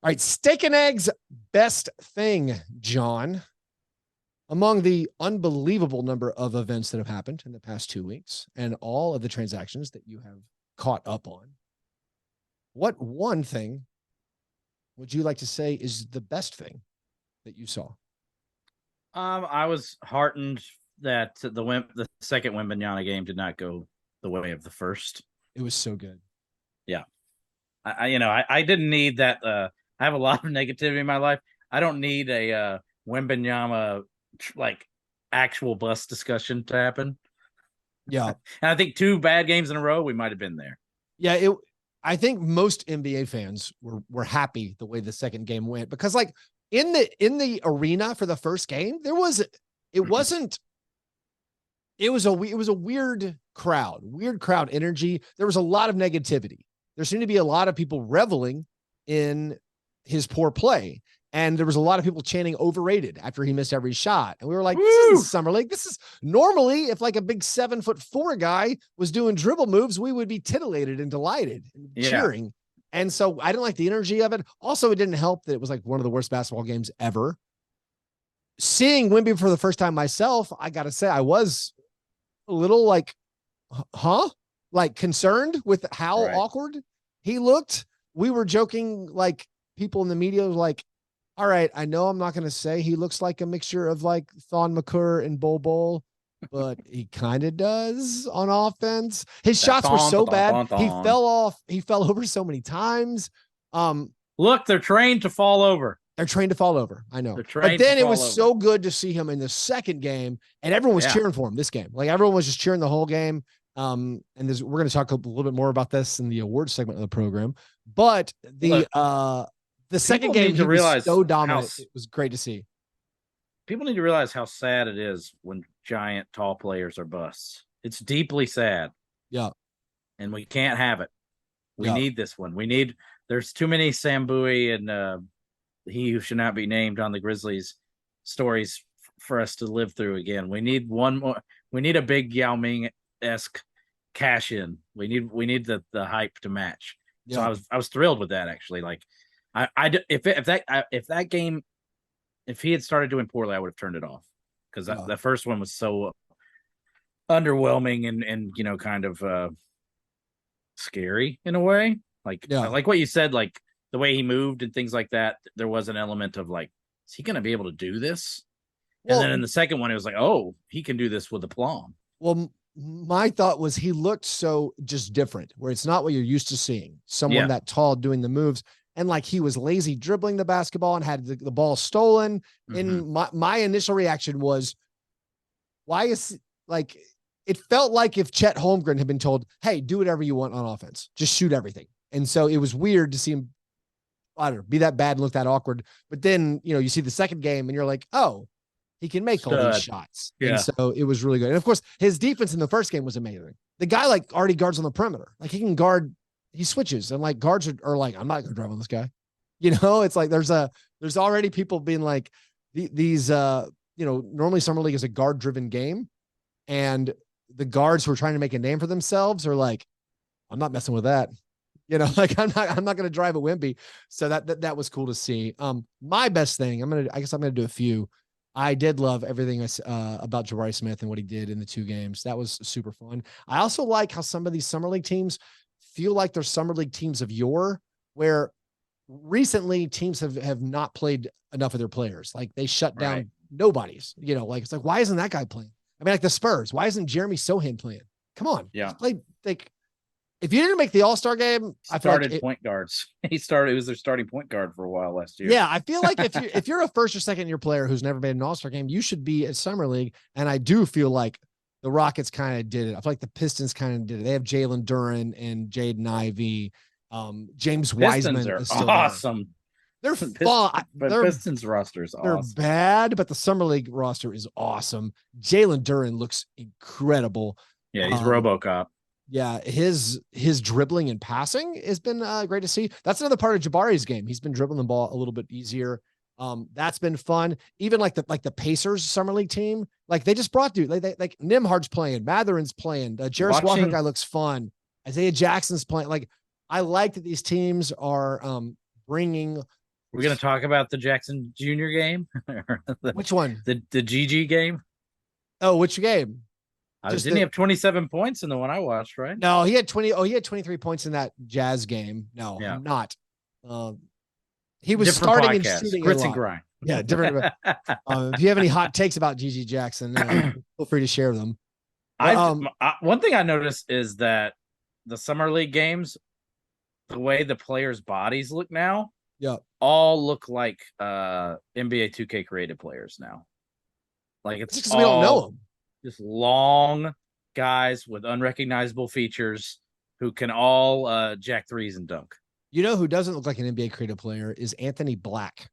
S1: All right, steak and eggs, best thing, John. Among the unbelievable number of events that have happened in the past 2 weeks and all of the transactions that you have caught up on, what one thing would you like to say is the best thing that you saw?
S2: I was heartened that the second Wembanyama game did not go the way of the first.
S1: It was so good.
S2: Yeah. I didn't need that. I have a lot of negativity in my life. I don't need a Wembanyama like actual bus discussion to happen.
S1: Yeah.
S2: And I think 2 bad games in a row, we might have been there.
S1: Yeah. I think most NBA fans were happy the way the second game went, because like in the arena for the first game, it was a weird crowd energy. There was a lot of negativity. There seemed to be a lot of people reveling in his poor play. And there was a lot of people chanting overrated after he missed every shot. And we were like, this is Summer League. This is normally, if like a big 7'4" guy was doing dribble moves, we would be titillated and delighted and cheering. And so I didn't like the energy of it. Also, it didn't help that it was like one of the worst basketball games ever. Seeing Wemby for the first time myself, I got to say, I was a little like, like concerned with how awkward he looked. We were joking, like people in the media were like, all right, I know I'm not going to say he looks like a mixture of like Thon McClure and Bol, but he kind of does on offense. His shots were so bad. He fell off. He fell over so many times.
S2: Look, they're trained to fall over.
S1: They're trained to fall over. I know. But then it was so good to see him in the second game, and everyone was cheering for him this game. Like everyone was just cheering the whole game. And we're going to talk a little bit more about this in the awards segment of the program. But the second game, he was so dominant. It was great to see.
S2: People need to realize how sad it is when giant, tall players are busts. It's deeply sad.
S1: Yeah.
S2: And we can't have it. We need this one. There's too many Sam Bowie and he who should not be named on the Grizzlies stories for us to live through again. We need one more. We need a big Yao Ming-esque cash in. We need the hype to match. Yeah. So I was thrilled with that, actually. Like, if that game, if he had started doing poorly, I would have turned it off, because the first one was so underwhelming and kind of scary in a way. Like like what you said, like the way he moved and things like that. There was an element of like, is he going to be able to do this? Well, and then in the second one, it was like, oh, he can do this with aplomb.
S1: Well, my thought was he looked so just different, where it's not what you're used to seeing. Someone that tall doing the moves. And like he was lazy dribbling the basketball and had the ball stolen. Mm-hmm. And my initial reaction was, why is like, it felt like if Chet Holmgren had been told, hey, do whatever you want on offense, just shoot everything. And so it was weird to see him, I don't know, be that bad and look that awkward. But then, you see the second game and you're like, oh, he can make all these shots. Yeah. And so it was really good. And of course, his defense in the first game was amazing. The guy like already guards on the perimeter. Like he can guard, he switches, and like guards are like, I'm not going to drive on this guy. It's like there's already people being like these normally Summer League is a guard driven game, and the guards who are trying to make a name for themselves are like, I'm not messing with that. Like I'm not going to drive a Wemby. So that was cool to see. My best thing, I guess I'm going to do a few. I did love everything about Jabari Smith and what he did in the 2 games. That was super fun. I also like how some of these Summer League teams feel like they're Summer League teams of yore, where recently teams have not played enough of their players. Like they shut down nobodies, like, it's like, why isn't that guy playing? I mean, like the Spurs, why isn't Jeremy Sohan playing? Come on. Yeah. If you didn't make the All-Star game, I
S2: started point guards. He was their starting point guard for a while last year.
S1: Yeah. I feel like if you're a first or second year player who's never made an All-Star game, you should be at Summer League. And I do feel like the Rockets kind of did it. I feel like the Pistons kind of did it. They have Jalen Duren and Jaden Ivey. James Wiseman
S2: is still awesome.
S1: They're fun.
S2: But Pistons roster is
S1: they're
S2: awesome.
S1: bad, but the summer league roster is awesome. Jalen Duren looks incredible.
S2: Yeah, he's RoboCop.
S1: Yeah, his dribbling and passing has been great to see. That's another part of Jabari's game. He's been dribbling the ball a little bit easier. That's been fun. Even like the Pacers summer league team, like they just brought dude like Nimhard's playing, Matherin's playing, Jarris Walker guy looks fun. Isaiah Jackson's playing. Like I like that these teams are bringing.
S2: We're gonna talk about the Jackson Jr. game.
S1: Which one?
S2: The GG game.
S1: Oh, which game?
S2: Didn't he have 27 points in the one I watched, right?
S1: No, he had 20. Oh, he had 23 points in that Jazz game. No,
S2: yeah.
S1: not. He was
S2: different
S1: starting
S2: podcast.
S1: and shooting
S2: Grits
S1: a lot.
S2: And grind.
S1: Yeah, different. If you have any hot takes about GG Jackson, feel free to share them.
S2: One thing I noticed is that the summer league games, the way the players' bodies look now, all look like NBA 2K created players now. Like it's
S1: because we don't know them.
S2: Just long guys with unrecognizable features who can all jack threes and dunk.
S1: You know who doesn't look like an NBA creative player is Anthony Black.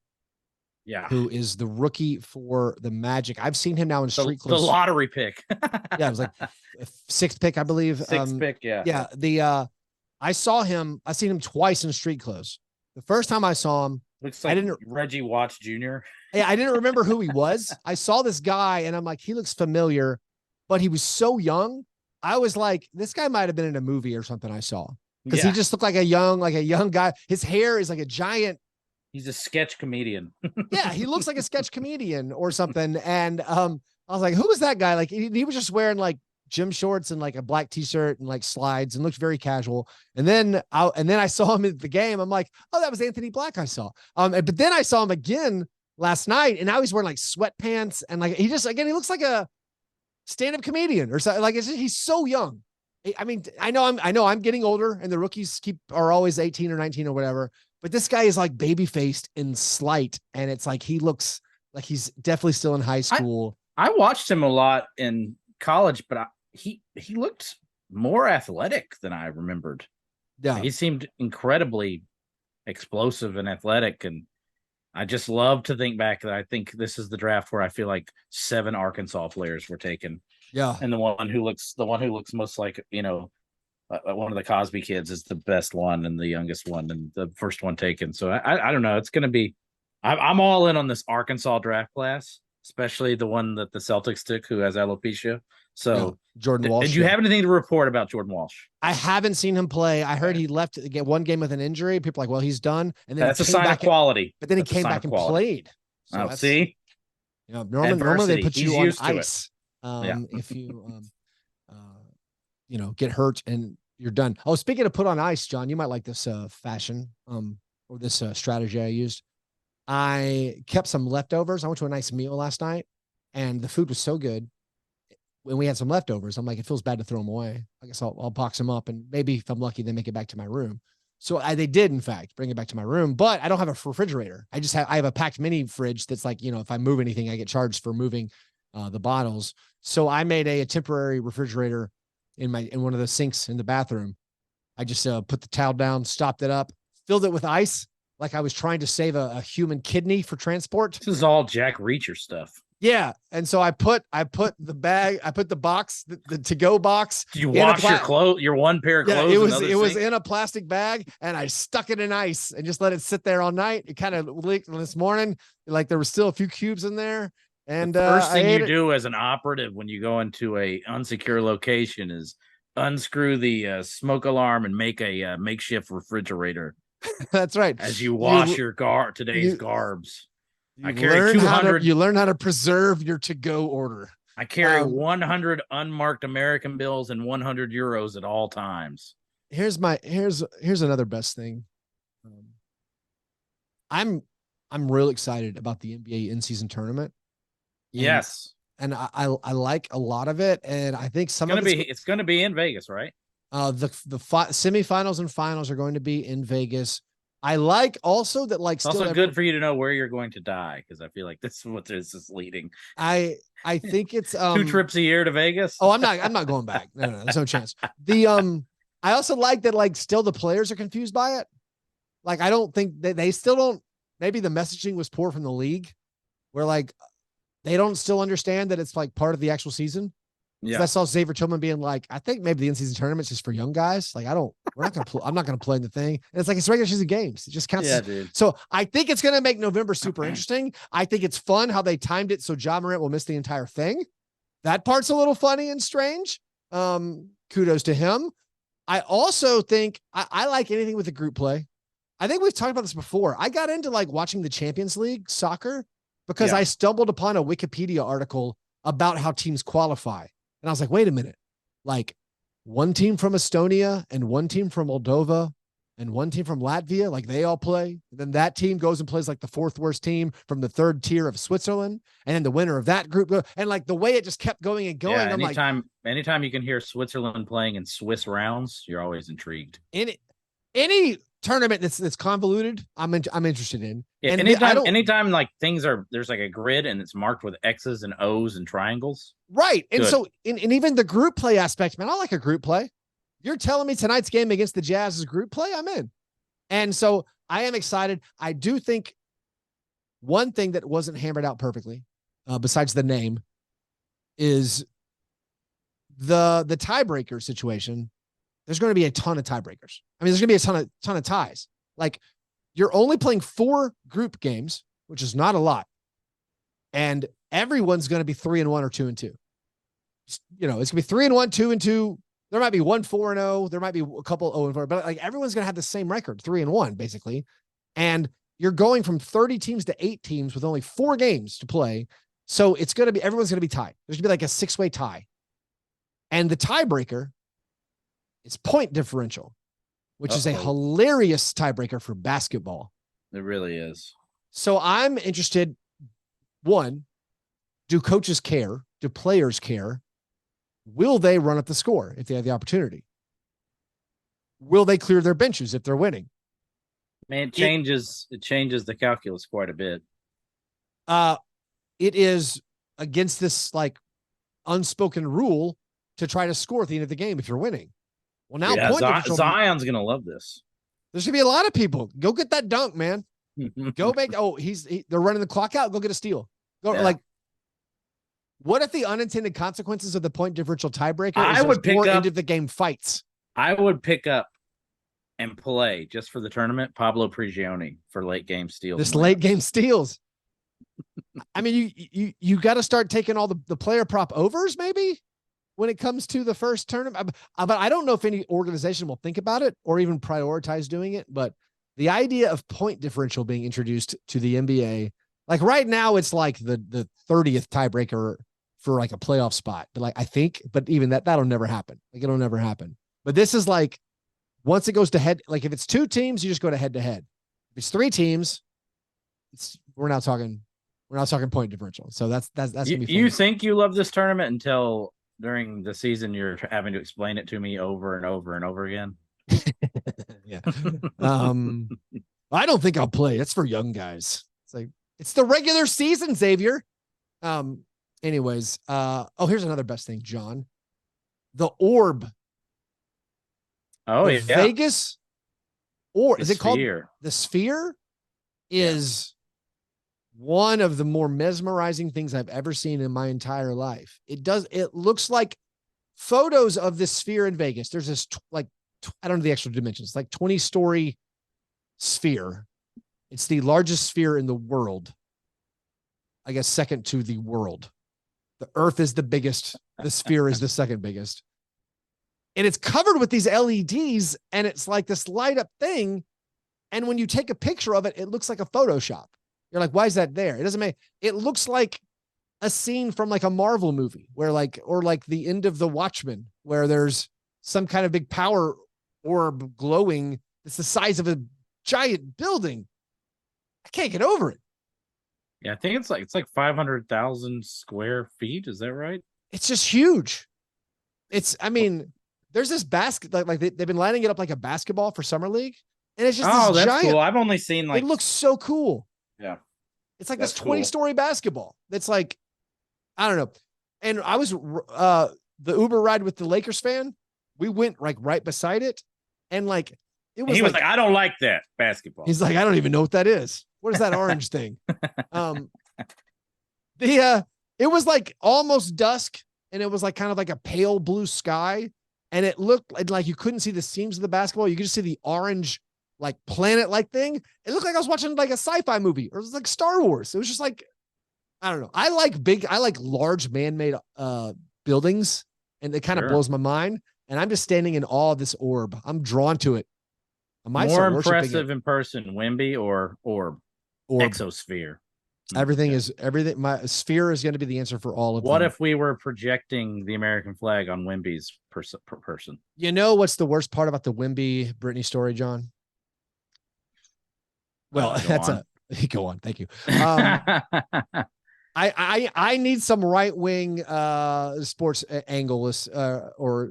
S2: Yeah.
S1: Who is the rookie for the Magic. I've seen him now in street clothes.
S2: The lottery pick.
S1: Yeah, it was like a sixth pick, I believe.
S2: Sixth pick, yeah.
S1: Yeah. I've seen him twice in street clothes. The first time I saw him,
S2: looks like Reggie Watts Jr.
S1: Yeah, I didn't remember who he was. I saw this guy and I'm like, he looks familiar, but he was so young. I was like, this guy might have been in a movie or something I saw. Because he just looked like a young guy. His hair is like a giant.
S2: He's a sketch comedian.
S1: Yeah, he looks like a sketch comedian or something. And I was like, who was that guy? Like he was just wearing like gym shorts and like a black t-shirt and like slides and looked very casual. And then I saw him at the game. I'm like, oh, that was Anthony Black I saw. But then I saw him again last night and now he's wearing like sweatpants and like he looks like a stand-up comedian or something. Like he's so young. I mean, I know I'm getting older and the rookies are always 18 or 19 or whatever, but this guy is like baby faced and slight. And it's like, he looks like he's definitely still in high school.
S2: I watched him a lot in college, but he looked more athletic than I remembered.
S1: Yeah.
S2: He seemed incredibly explosive and athletic. And I just love to think back that I think this is the draft where I feel like 7 Arkansas players were taken.
S1: Yeah.
S2: And the one who looks most like, one of the Cosby kids is the best one and the youngest one and the first one taken. So I don't know. It's going to be, I'm all in on this Arkansas draft class, especially the one that the Celtics took who has alopecia. So
S1: Jordan Walsh.
S2: Did you have anything to report about Jordan Walsh?
S1: I haven't seen him play. I heard he left to get one game with an injury. People are like, well, he's done. And then
S2: that's a sign of quality.
S1: But then he came back and played.
S2: So see,
S1: normally they put you on ice.
S2: Yeah.
S1: If you get hurt and you're done. Oh, speaking of put on ice, John, you might like this fashion or this strategy I used. I kept some leftovers. I went to a nice meal last night and the food was so good. When we had some leftovers, I'm like, it feels bad to throw them away. I guess I'll box them up and maybe if I'm lucky, they make it back to my room. So they did, in fact, bring it back to my room, but I don't have a refrigerator. I have a packed mini fridge that's like, if I move anything, I get charged for moving the bottles. So I made a temporary refrigerator in one of the sinks in the bathroom. I just put the towel down, stopped it up, filled it with ice, like I was trying to save a human kidney for transport.
S2: This is all Jack Reacher stuff.
S1: Yeah. And so I put the bag, I put the box, the to-go box.
S2: Did you wash your one pair of clothes?
S1: Yeah, it was in a plastic bag and I stuck it in ice and just let it sit there all night. It kind of leaked this morning. Like there was still a few cubes in there. And
S2: the first thing you do as an operative when you go into a unsecure location is unscrew the smoke alarm and make a makeshift refrigerator.
S1: That's right.
S2: As you wash your today's garbs.
S1: I carry 200. You learn how to preserve your to-go order.
S2: I carry 100 unmarked American bills and 100 euros at all times.
S1: Here's another best thing. I'm real excited about the NBA in-season tournament.
S2: Yes.
S1: And I like a lot of it. And I think
S2: it's going to be in Vegas, right?
S1: The semifinals and finals are going to be in Vegas. I like also that
S2: it's also good for you to know where you're going to die because I feel like this is what this is leading.
S1: I think it's
S2: 2 trips a year to Vegas.
S1: Oh, I'm not going back. No, there's no chance. I also like that still the players are confused by it. Like I don't think they still don't maybe the messaging was poor from the league, where like they don't still understand that it's like part of the actual season. Yeah, I saw Xavier Tillman being like, I think maybe the in-season tournament's just for young guys. Like, we're not gonna play. I'm not gonna play in the thing. And it's like it's regular season games. It just counts.
S2: Yeah, dude.
S1: So I think it's gonna make November super interesting. I think it's fun how they timed it so Ja Morant will miss the entire thing. That part's a little funny and strange. Kudos to him. I also think I like anything with a group play. I think we've talked about this before. I got into like watching the Champions League soccer because I stumbled upon a Wikipedia article about how teams qualify. And I was like, wait a minute, like one team from Estonia and one team from Moldova and one team from Latvia, like they all play. And then that team goes and plays like the fourth worst team from the third tier of Switzerland. And then the winner of that group. And like the way it just kept going and going.
S2: Yeah, anytime you can hear Switzerland playing in Swiss rounds, you're always intrigued.
S1: Any tournament that's convoluted, I'm interested in.
S2: Yeah, and anytime like there's like a grid and it's marked with X's and O's and triangles.
S1: Right. And so in even the group play aspect, man, I like a group play. You're telling me tonight's game against the Jazz is group play? I'm in. And so I am excited. I do think one thing that wasn't hammered out perfectly, besides the name, is the tiebreaker situation. There's going to be a ton of tiebreakers. I mean, there's going to be a ton of ties. Like you're only playing 4 group games, which is not a lot. And everyone's going to be 3-1 or 2-2. You know, it's going to be 3-1, 2-2. There might be 1 4-0. There might be a couple 0-4, but like everyone's going to have the same record, 3-1 basically. And you're going from 30 teams to 8 teams with only 4 games to play. So it's going to be, everyone's going to be tied. There's going to be like a 6-way tie. And the tiebreaker, it's point differential, which is a hilarious tiebreaker for basketball.
S2: It really is.
S1: So I'm interested. One, do coaches care? Do players care? Will they run up the score if they have the opportunity? Will they clear their benches if they're winning?
S2: Man, it changes the calculus quite a bit.
S1: It is against this like unspoken rule to try to score at the end of the game if you're winning. Well, now
S2: Zion's going to love this.
S1: There's going to be a lot of people. Go get that dunk, man. Go make. Oh, they're running the clock out. Go get a steal. Like, what if the unintended consequences of the point differential tiebreaker? I would pick up end of the game fights.
S2: I would pick up and play just for the tournament Pablo Prigioni for late game steals.
S1: This late game steals. I mean, you got to start taking all the player prop overs maybe when it comes to the first tournament. But I don't know if any organization will think about it or even prioritize doing it. But the idea of point differential being introduced to the NBA, like right now, it's like the 30th tiebreaker for like a playoff spot. But like, I think, but even that'll never happen. Like it'll never happen. But this is like, once it goes to head, like if it's 2 teams, you just go to head to head. If it's 3 teams, we're not talking point differential. So that's gonna be fun.
S2: You think you love this tournament until during the season you're having to explain it to me over and over and over again.
S1: Yeah. I don't think I'll play. It's for young guys. It's like it's the regular season, Xavier. Anyways, here's another best thing, John. The orb.
S2: Oh,
S1: the
S2: yeah.
S1: Vegas or is it called
S2: the
S1: Sphere? Is one of the more mesmerizing things I've ever seen in my entire life. It looks like photos of this sphere in Vegas. There's this I don't know the actual dimensions, like 20-story sphere. It's the largest sphere in the world. I guess second to the world. The Earth is the biggest. The sphere is the second biggest. And it's covered with these LEDs and it's like this light up thing. And when you take a picture of it, it looks like a Photoshop. You're like, why is that there? It doesn't make, it looks like a scene from like a Marvel movie or like the end of The Watchmen, where there's some kind of big power orb glowing. It's the size of a giant building. I can't get over it.
S2: Yeah. I think it's like 500,000 square feet. Is that right?
S1: It's just huge. There's this basket, like they've been lining it up like a basketball for Summer League. And it's just
S2: that's
S1: giant,
S2: cool. I've only seen
S1: it looks so cool.
S2: Yeah.
S1: It's like this 20-story basketball. That's like, I don't know. And I was the Uber ride with the Lakers fan. We went like right beside it. And like,
S2: he was like, I don't like that basketball.
S1: He's like, I don't even know what that is. What is that orange thing? It was like almost dusk, and it was like kind of like a pale blue sky, and it looked like you couldn't see the seams of the basketball. You could just see the orange, like planet-like thing. It looked like I was watching like a sci-fi movie, or it was like Star Wars. It was just like, I don't know. I like large man-made buildings, and it kind of blows my mind. And I'm just standing in awe of this orb. I'm drawn to it. I might
S2: More impressive in person, Wemby or orb. Exosphere.
S1: Everything. My sphere is going to be the answer for all of them.
S2: What if we were projecting the American flag on Wemby's person?
S1: You know what's the worst part about the Wemby Britney story, John? Well, go on. Thank you. I need some right wing sports angle or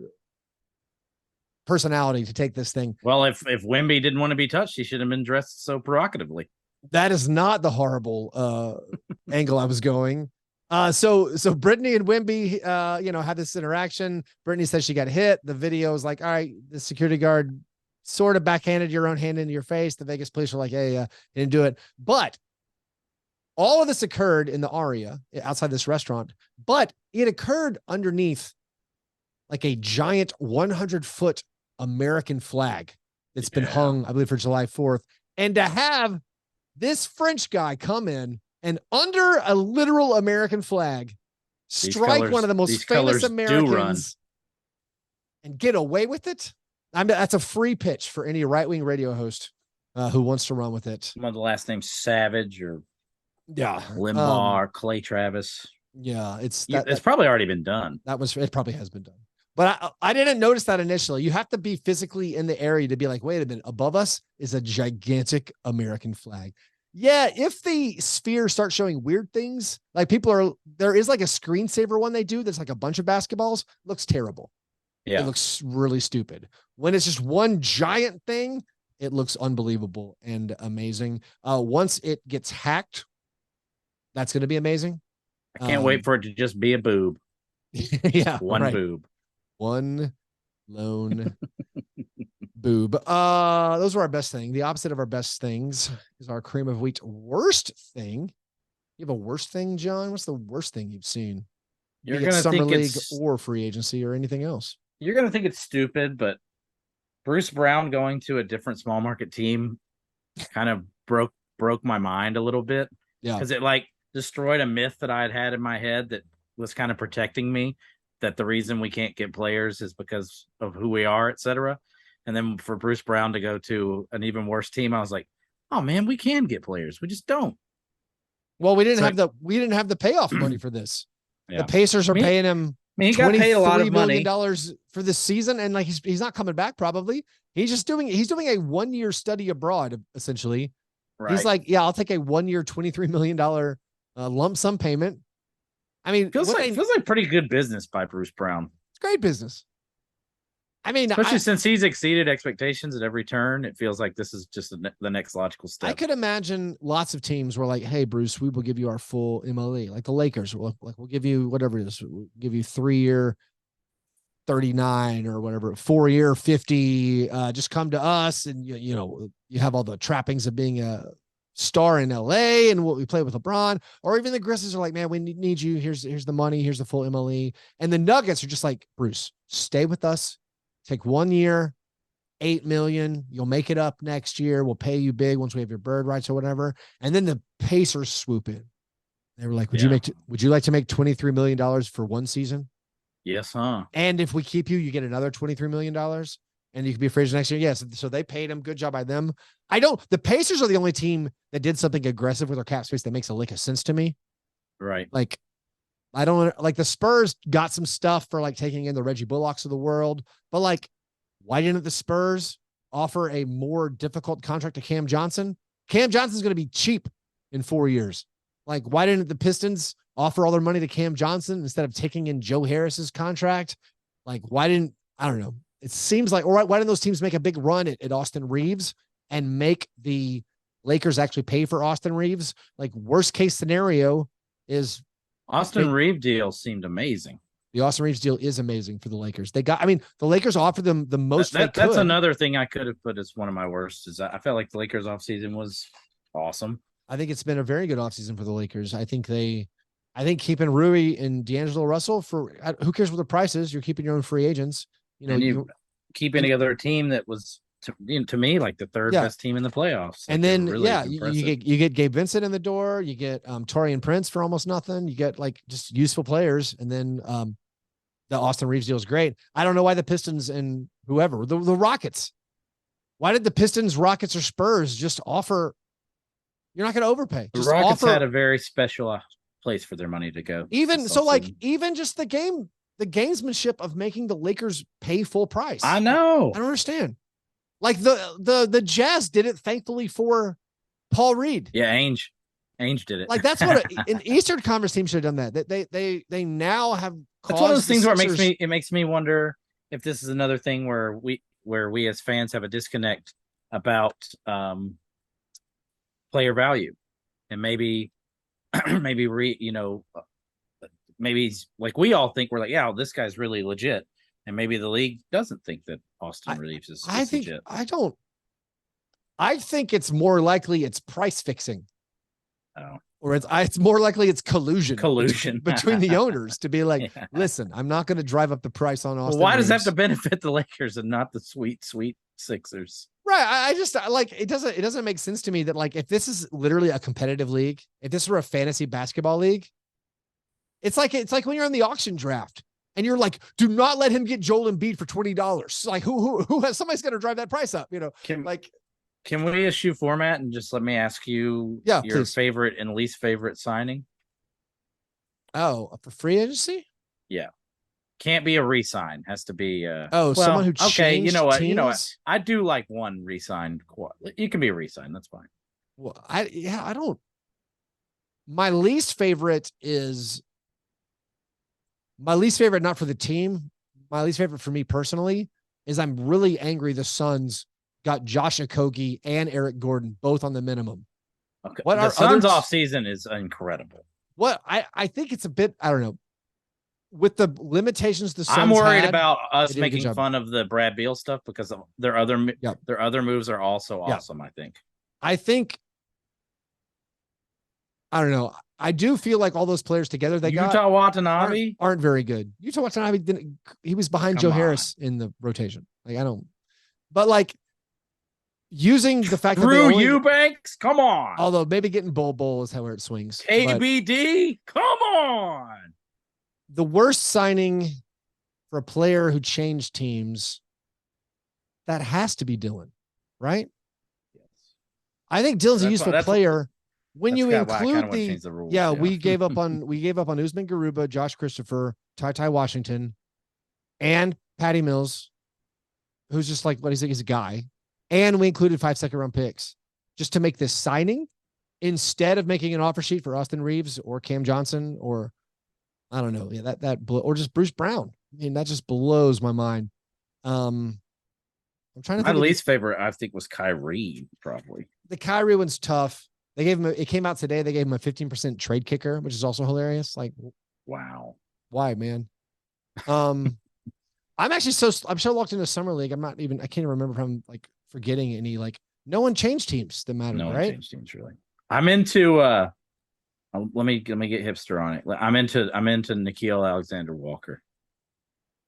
S1: personality to take this thing.
S2: Well, if Wemby didn't want to be touched, he should have been dressed so provocatively.
S1: That is not the horrible angle I was going. So Brittany and Wemby, had this interaction. Brittany says she got hit. The video is like, all right, the security guard sort of backhanded your own hand into your face. The Vegas police were like, hey, you didn't do it. But all of this occurred in the Aria outside this restaurant, but it occurred underneath like a giant 100-foot American flag that's been hung, I believe, for July 4th. And to have this French guy come in and under a literal American flag, strike one of the most famous Americans and get away with it. That's a free pitch for any right-wing radio host who wants to run with it.
S2: One of the last names Savage or Limbaugh or Clay Travis.
S1: Yeah, it's
S2: probably already been done.
S1: It probably has been done. But I didn't notice that initially. You have to be physically in the area to be like, wait a minute, above us is a gigantic American flag. Yeah, if the sphere starts showing weird things, like there is like a screensaver one they do that's like a bunch of basketballs, looks terrible. Yeah. It looks really stupid. When it's just one giant thing, it looks unbelievable and amazing. Once it gets hacked, that's going to be amazing.
S2: I can't wait for it to just be a boob.
S1: Yeah.
S2: One boob.
S1: One lone boob. Those are our best thing. The opposite of our best things is our cream of wheat worst thing. You have a worst thing, John? What's the worst thing you've seen?
S2: You're going to
S1: Summer
S2: think
S1: League or free agency or anything else.
S2: You're going to think it's stupid, but Bruce Brown going to a different small market team kind of broke my mind a little bit.
S1: Yeah.
S2: Because it like destroyed a myth that I had in my head that was kind of protecting me, that the reason we can't get players is because of who we are, etc. And then for Bruce Brown to go to an even worse team, I was like, oh man, we can get players. We just don't.
S1: Well, we didn't have the payoff money for this. Yeah. The Pacers are paying him.
S2: He got paid a lot of money
S1: for this season, and like he's not coming back. Probably he's doing a 1-year study abroad. Essentially, right. He's like, yeah, I'll take a 1-year, $23 million lump sum payment. I mean,
S2: feels like pretty good business by Bruce Brown.
S1: It's great business. I mean,
S2: especially since he's exceeded expectations at every turn, it feels like this is just the next logical step.
S1: I could imagine lots of teams were like, "Hey, Bruce, we will give you our full MLE." Like the Lakers, we'll give you whatever it is. We'll give you 3-year, 39 or whatever, 4-year, 50. Just come to us, and you have all the trappings of being a star in LA and what we play with LeBron. Or even the Grizzlies are like, "Man, we need you. Here's the money. Here's the full MLE." And the Nuggets are just like, "Bruce, stay with us. Take 1 year, $8 million. You'll make it up next year. We'll pay you big once we have your bird rights or whatever." And then the Pacers swoop in. They were like, would you like to make $23 million for one season?
S2: Yes, huh?
S1: And if we keep you, you get another $23 million and you can be a free agent next year. Yes. So they paid him. Good job by them. The Pacers are the only team that did something aggressive with their cap space that makes a lick of sense to me.
S2: Right.
S1: Like, I don't like the Spurs got some stuff for like taking in the Reggie Bullocks of the world, but like, why didn't the Spurs offer a more difficult contract to Cam Johnson? Cam Johnson's going to be cheap in 4 years. Like, why didn't the Pistons offer all their money to Cam Johnson instead of taking in Joe Harris's contract? Like, I don't know. It seems like, why didn't those teams make a big run at Austin Reeves and make the Lakers actually pay for Austin Reeves? Like, worst case scenario is
S2: Austin Reeves deal seemed amazing.
S1: The Austin Reeves deal is amazing for the Lakers. The Lakers offered them the most.
S2: That's another thing I could have put as one of my worst. Is I felt like the Lakers offseason was awesome.
S1: I think it's been a very good offseason for the Lakers. I think keeping Rui and D'Angelo Russell for who cares what the price is? You're keeping your own free agents.
S2: And you keeping together a team that was to me like the third best team in the playoffs.
S1: And then you get Gabe Vincent in the door. You get Taurean Prince for almost nothing. You get like just useful players, and then the Austin Reeves deal is great. I don't know why the Pistons and whoever the Rockets. Why did the Pistons, Rockets, or Spurs just offer? You're not going to overpay.
S2: The Rockets had a very special place for their money to go.
S1: Even just the gamesmanship of making the Lakers pay full price.
S2: I know.
S1: I don't understand. Like the Jazz did it, thankfully, for Paul Reed.
S2: Yeah, Ainge did it.
S1: Like that's what an Eastern Conference team should have done that. They now have.
S2: That's one of those things where it makes me wonder if this is another thing where we as fans have a disconnect about player value, and maybe maybe like we all think we're like, yeah, this guy's really legit, and maybe the league doesn't think that Austin Reeves is legit.
S1: I think it's more likely it's price fixing.
S2: Oh.
S1: Or it's more likely it's collusion between the owners to be like,
S2: yeah.
S1: Listen, I'm not going to drive up the price on Austin.
S2: Well, why
S1: Reeves.
S2: does that have to benefit the Lakers and not the sweet Sixers?
S1: Right. I just like it doesn't make sense to me that like if this is literally a competitive league, if this were a fantasy basketball league, it's like when you're in the auction draft and you're like, do not let him get Joel Embiid for $20. Like who has somebody's going to drive that price up? Can
S2: we issue format and just let me ask you your please. Favorite and least favorite signing?
S1: Oh, for free agency?
S2: Yeah. Can't be a re-sign. Has to be
S1: someone who changed
S2: okay, you know what?
S1: teams?
S2: You know what? I do like one re-signed. You can be a re-sign, that's fine.
S1: Well, I don't. My least favorite, not for the team. My least favorite for me personally is I'm really angry the Suns got Josh Okogie and Eric Gordon both on the minimum.
S2: Okay. The Suns off season is incredible.
S1: What I think it's a bit, I don't know. With the limitations the Suns
S2: I'm worried about us making fun of the Brad Beal stuff because their other moves are also awesome, I think. I don't know. I do feel like all those players together Utah Watanabe
S1: aren't very good. Utah Watanabe he was behind Joe Harris in the rotation. But like using the fact
S2: Drew Eubanks, come on.
S1: Although maybe getting Bull is where it swings.
S2: KBD, come on.
S1: The worst signing for a player who changed teams, that has to be Dylan, right? Yes. I think Dylan's a useful player. When you include the rules, we gave up on Usman Garuba, Josh Christopher, Ty Washington, and Patty Mills, who's just like what he's a guy, and we included 5 second-round picks just to make this signing instead of making an offer sheet for Austin Reeves or Cam Johnson or I don't know, or just Bruce Brown. I mean, that just blows my mind. I'm trying to think.
S2: My least favorite, I think, was Kyrie. Probably
S1: the Kyrie one's tough. They gave him. It came out today. They gave him a 15% trade kicker, which is also hilarious. Like,
S2: wow,
S1: why, man? I'm so locked into summer league. I can't even remember if I'm like forgetting any. Like, no one changed teams that matter,
S2: no
S1: right?
S2: One changed teams really. I'm into. Let me get hipster on it. I'm into Nickeil Alexander-Walker.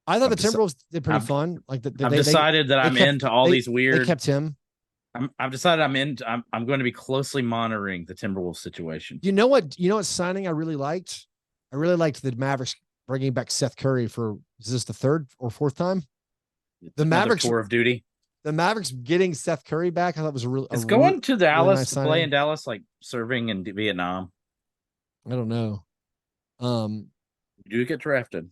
S1: I thought the Timberwolves did pretty fun. Like
S2: I've decided that I'm into all these weird.
S1: They kept him.
S2: I've decided I'm going to be closely monitoring the Timberwolves situation.
S1: You know what signing I really liked? I really liked the Mavericks bringing back Seth Curry for, is this the third or fourth time?
S2: The Mavericks tour of duty.
S1: The Mavericks getting Seth Curry back, I thought was
S2: It's going to Dallas nice to play in Dallas, like serving in Vietnam.
S1: I don't know.
S2: You do get drafted.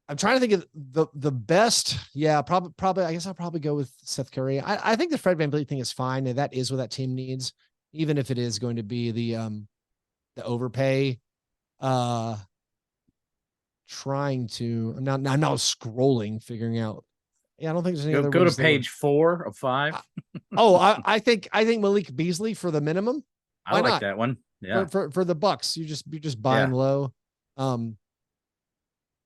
S1: I'm trying to think of the best. Yeah, probably. I guess I'll probably go with Seth Curry. I think the Fred VanVleet thing is fine, and that is what that team needs, even if it is going to be the overpay. Trying to I'm now scrolling, figuring out. Yeah, I don't think there's any other.
S2: Go to page 4 of 5.
S1: I think Malik Beasley for the minimum.
S2: Why I like not? That one. Yeah,
S1: for the Bucks, you're just buying low. We're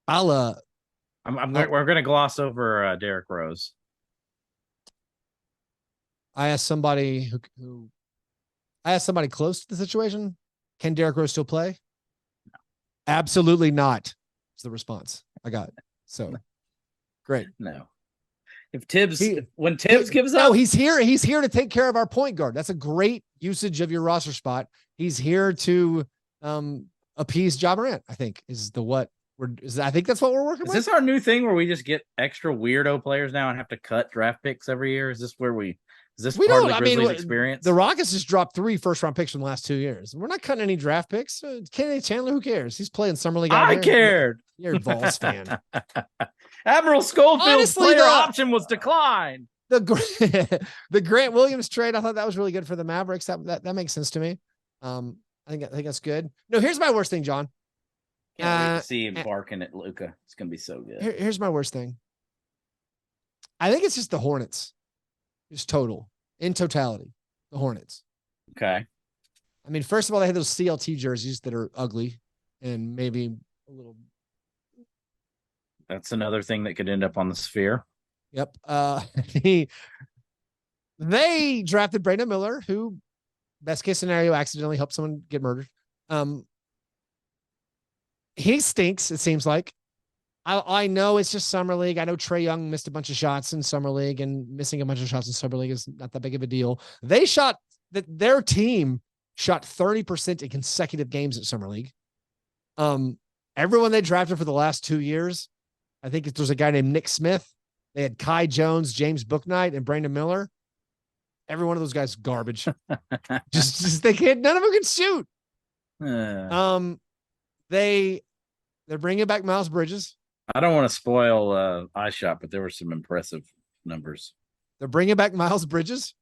S1: gonna gloss over Derrick Rose. I asked somebody who I asked somebody close to the situation. Can Derrick Rose still play? No. Absolutely not. Is the response I got. So great.
S2: No. When Tibbs gives up.
S1: No, he's here. He's here to take care of our point guard. That's a great usage of your roster spot. He's here to appease Ja Morant, I think, I think that's what we're working with.
S2: Is this our new thing where we just get extra weirdo players now and have to cut draft picks every year? Is this part of the Grizzlies experience?
S1: The Rockets just dropped 3 first-round picks in the last 2 years. We're not cutting any draft picks. Kennedy Chandler, who cares? He's playing summer league.
S2: I cared.
S1: You're a Vols fan.
S2: Admiral Schofield's player option was declined.
S1: The Grant Williams trade, I thought that was really good for the Mavericks. That makes sense to me. I think that's good. No, here's my worst thing, John.
S2: Can't wait to see him barking at Luka. It's gonna be so good.
S1: Here's my worst thing. I think it's just the Hornets. Just in totality, the Hornets.
S2: Okay.
S1: I mean, first of all, they had those CLT jerseys that are ugly and maybe a little.
S2: That's another thing that could end up on the Sphere.
S1: Yep. They drafted Brandon Miller, who, best case scenario, accidentally helped someone get murdered. He stinks, it seems like. I know it's just summer league. I know Trae Young missed a bunch of shots in summer league, and missing a bunch of shots in summer league is not that big of a deal. Their team shot 30% in consecutive games at summer league. Everyone they drafted for the last 2 years, I think there's a guy named Nick Smith. They had Kai Jones, James Bouknight, and Brandon Miller. Every one of those guys garbage. just none of them can shoot. They're bringing back Miles Bridges.
S2: I don't want to spoil iShot, but there were some impressive numbers.
S1: They're bringing back Miles Bridges.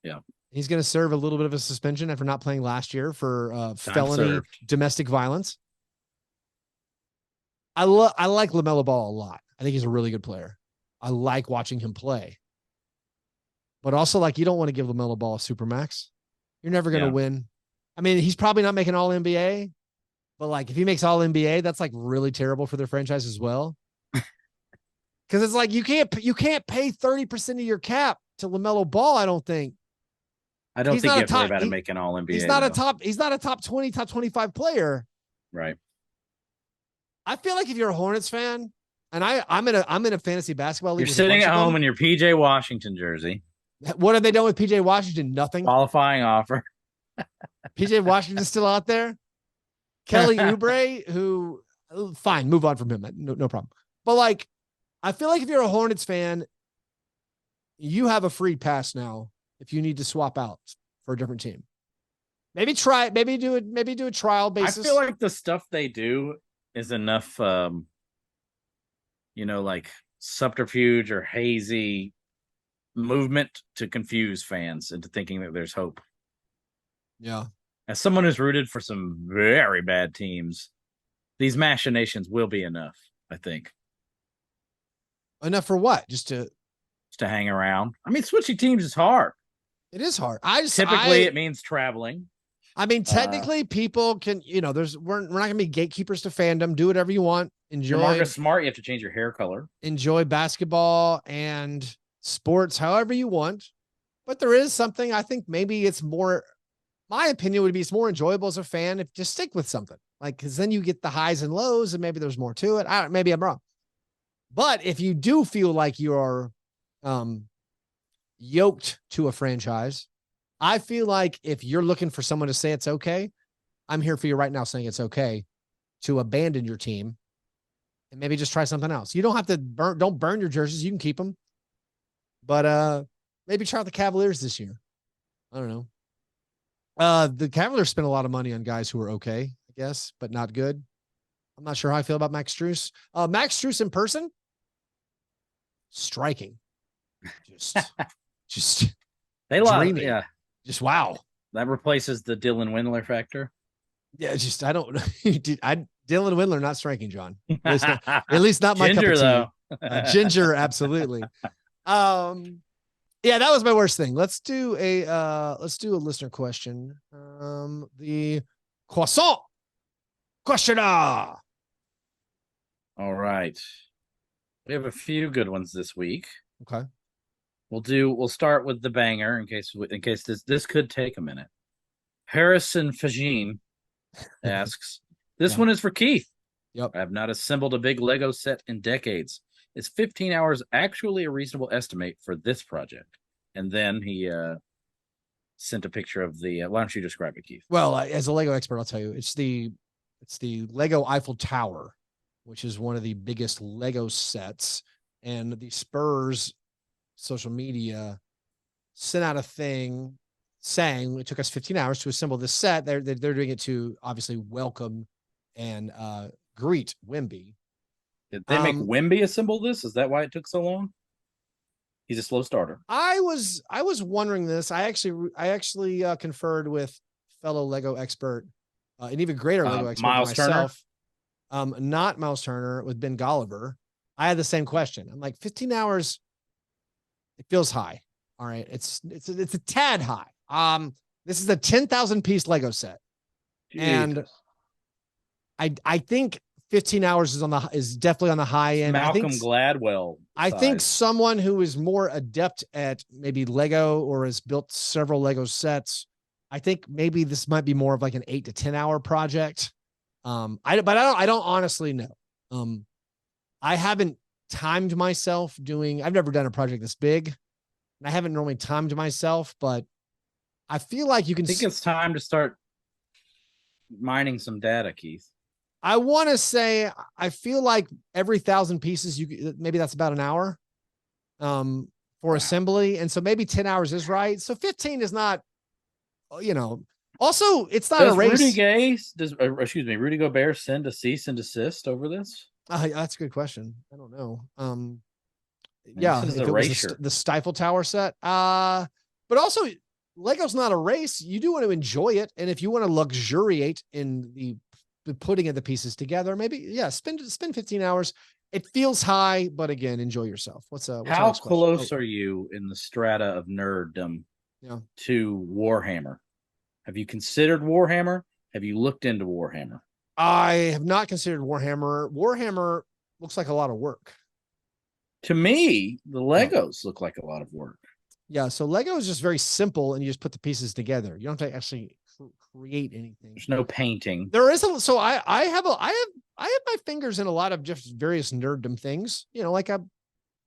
S2: Yeah.
S1: He's going to serve a little bit of a suspension after not playing last year for felony domestic violence. I like LaMelo Ball a lot. I think he's a really good player. I like watching him play. But also, you don't want to give LaMelo Ball a supermax. You're never going to win. I mean, he's probably not making all NBA. But if he makes all NBA, that's really terrible for their franchise as well. Because it's you can't pay 30% of your cap to LaMelo Ball. I don't think.
S2: I don't think you have to worry about him making all NBA.
S1: He's not a top 20, top 25 player.
S2: Right.
S1: I feel like if you're a Hornets fan, and I'm in a fantasy basketball league.
S2: You're sitting at home in your PJ Washington jersey.
S1: What have they done with PJ Washington? Nothing.
S2: Qualifying offer.
S1: PJ Washington's still out there. Kelly Oubre, who, fine, move on from him. No problem. But I feel like if you're a Hornets fan, you have a free pass now if you need to swap out for a different team. Maybe do a trial basis.
S2: I feel like the stuff they do is enough, subterfuge or hazy movement to confuse fans into thinking that there's hope.
S1: Yeah.
S2: As someone who's rooted for some very bad teams, these machinations will be enough, I think.
S1: Enough for what? Just to
S2: hang around. I mean, switching teams is hard.
S1: It is hard.
S2: Typically, it means traveling.
S1: I mean, technically, people can, we're not going to be gatekeepers to fandom. Do whatever you want. Enjoy.
S2: You're Marcus Smart. You have to change your hair color.
S1: Enjoy basketball and sports however you want. But there is something, I think maybe it's more, my opinion would be it's more enjoyable as a fan if just stick with something. Because then you get the highs and lows and maybe there's more to it. Maybe I'm wrong. But if you do feel like you're yoked to a franchise, I feel like if you're looking for someone to say it's okay, I'm here for you right now saying it's okay to abandon your team and maybe just try something else. You don't have to don't burn your jerseys. You can keep them. But maybe try out the Cavaliers this year. I don't know. The Cavaliers spent a lot of money on guys who are okay, I guess, but not good. I'm not sure how I feel about Max Strus. Max Strus in person, striking. Just
S2: they love, yeah.
S1: Just wow.
S2: That replaces the Dylan Windler factor.
S1: Yeah, just I don't know. Dylan Windler not striking, John. At least not my
S2: Ginger,
S1: cup of tea. Ginger, absolutely. Yeah, that was my worst thing. Let's do a listener question. The croissant questioner.
S2: All right. We have a few good ones this week.
S1: Okay.
S2: We'll start with the banger in case this could take a minute. Harrison Fagine asks, this
S1: Yeah.
S2: one is for Keith.
S1: Yep.
S2: I have not assembled a big Lego set in decades. Is 15 hours actually a reasonable estimate for this project? And then he sent a picture of the. Why don't you describe it, Keith?
S1: Well, as a Lego expert, I'll tell you, it's the Lego Eiffel Tower, which is one of the biggest Lego sets. And the Spurs social media sent out a thing saying it took us 15 hours to assemble this set. They're doing it to obviously welcome and greet Wemby.
S2: Did they make Wemby assemble this? Is that why it took so long? He's a slow starter.
S1: I was wondering this. I actually conferred with fellow Lego expert, an even greater Lego expert
S2: Miles
S1: than myself. Not Miles Turner, with Ben Golliver. I had the same question. I'm like, 15 hours, it feels high. All right. It's a tad high. This is a 10,000 piece Lego set. Jesus. And I think 15 hours is definitely on the high end.
S2: Malcolm Gladwell.
S1: I think someone who is more adept at maybe Lego or has built several Lego sets, I think maybe this might be more of like an 8 to 10 hour project. I don't honestly know. I haven't timed myself I've never done a project this big, and I haven't normally timed myself, but I feel like you can.
S2: I think it's time to start mining some data, Keith.
S1: I want to say, I feel like every 1,000 pieces, maybe that's about an hour for assembly. And so maybe 10 hours is right. So 15 is not, also it's not a race.
S2: Rudy Gobert send a cease and desist over this?
S1: That's a good question. I don't know.
S2: Yeah, if it was
S1: the Eiffel Tower set. But also Lego's not a race. You do want to enjoy it. And if you want to luxuriate in the putting of the pieces together, maybe, spend 15 hours. It feels high, but again, enjoy yourself.
S2: How close are you in the strata of nerddom to Warhammer? Have you considered Warhammer? Have you looked into Warhammer?
S1: I have not considered Warhammer. Warhammer looks like a lot of work. To
S2: me, the Legos look like a lot of work.
S1: Yeah, so Lego is just very simple, and you just put the pieces together. You don't have to actually create anything.
S2: There's no painting.
S1: There is so I have my fingers in a lot of just various nerddom things. Like I'm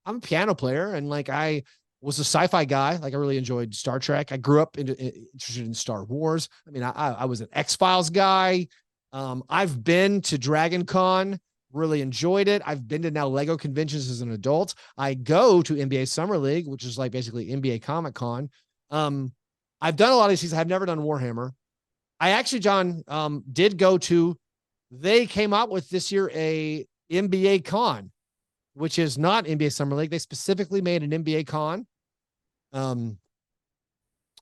S1: a piano player, and like I was a sci-fi guy. Like I really enjoyed Star Trek. I grew up interested in Star Wars. I mean, I was an X-Files guy. I've been to Dragon Con, really enjoyed it. I've been to now Lego conventions as an adult. I go to NBA Summer League, which is like basically NBA Comic Con. I've done a lot of these things. I've never done Warhammer. I actually, John, did go to, they came out with this year a NBA Con, which is not NBA Summer League. They specifically made an NBA Con. And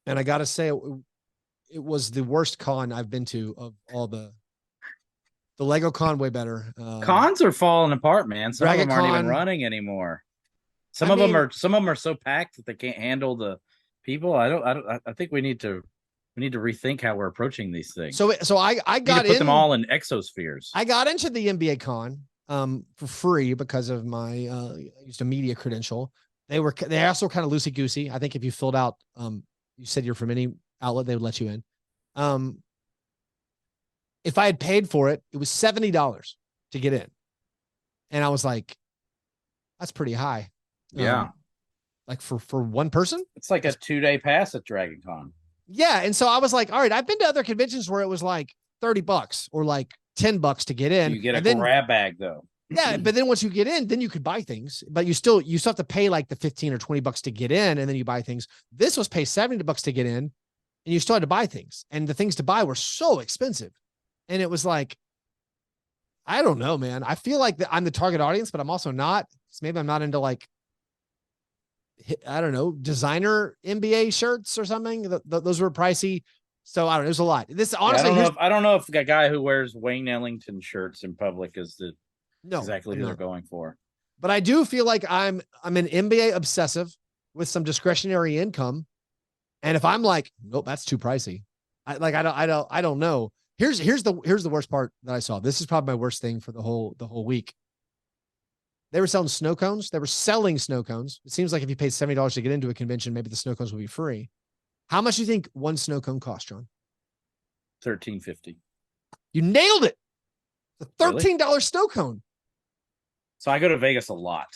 S1: I got to say, it was the worst con I've been to of all the Lego Con, way better.
S2: Cons are falling apart, man. Some of them aren't even running anymore. Some of them are so packed that they can't handle the people. I think we need to rethink how we're approaching these things.
S1: So I got
S2: put them all in exospheres.
S1: I got into the NBA Con for free because of my I used a media credential. They also kind of loosey goosey. I think if you filled out you said you're from any outlet, they would let you in. If I had paid for it, it was $70 to get in. And I was like, that's pretty high.
S2: Yeah.
S1: Like for one person?
S2: It's like a 2-day pass at Dragon Con.
S1: Yeah. And so I was like, all right, I've been to other conventions where it was like $30 or like $10 to get in.
S2: You get a grab bag though.
S1: Yeah. But then once you get in, then you could buy things, but you still have to pay like the 15 or $20 to get in. And then you buy things. This was pay $70 to get in, and you still had to buy things. And the things to buy were so expensive. And it was like, I don't know, man. I feel like I'm the target audience, but I'm also not. So maybe I'm not into like, I don't know, designer NBA shirts or something. Those were pricey. So I don't know. There's a lot. This honestly,
S2: I don't know if a guy who wears Wayne Ellington shirts in public is exactly who they're going for.
S1: But I do feel like I'm an NBA obsessive with some discretionary income. And if I'm like, nope, that's too pricey. I don't know. Here's the worst part that I saw. This is probably my worst thing for the whole week. They were selling snow cones. They were selling snow cones. It seems like if you paid $70 to get into a convention, maybe the snow cones will be free. How much do you think one snow cone cost, John?
S2: $13.50.
S1: You nailed it. The $13
S2: Really?
S1: snow cone.
S2: So I go to Vegas a lot.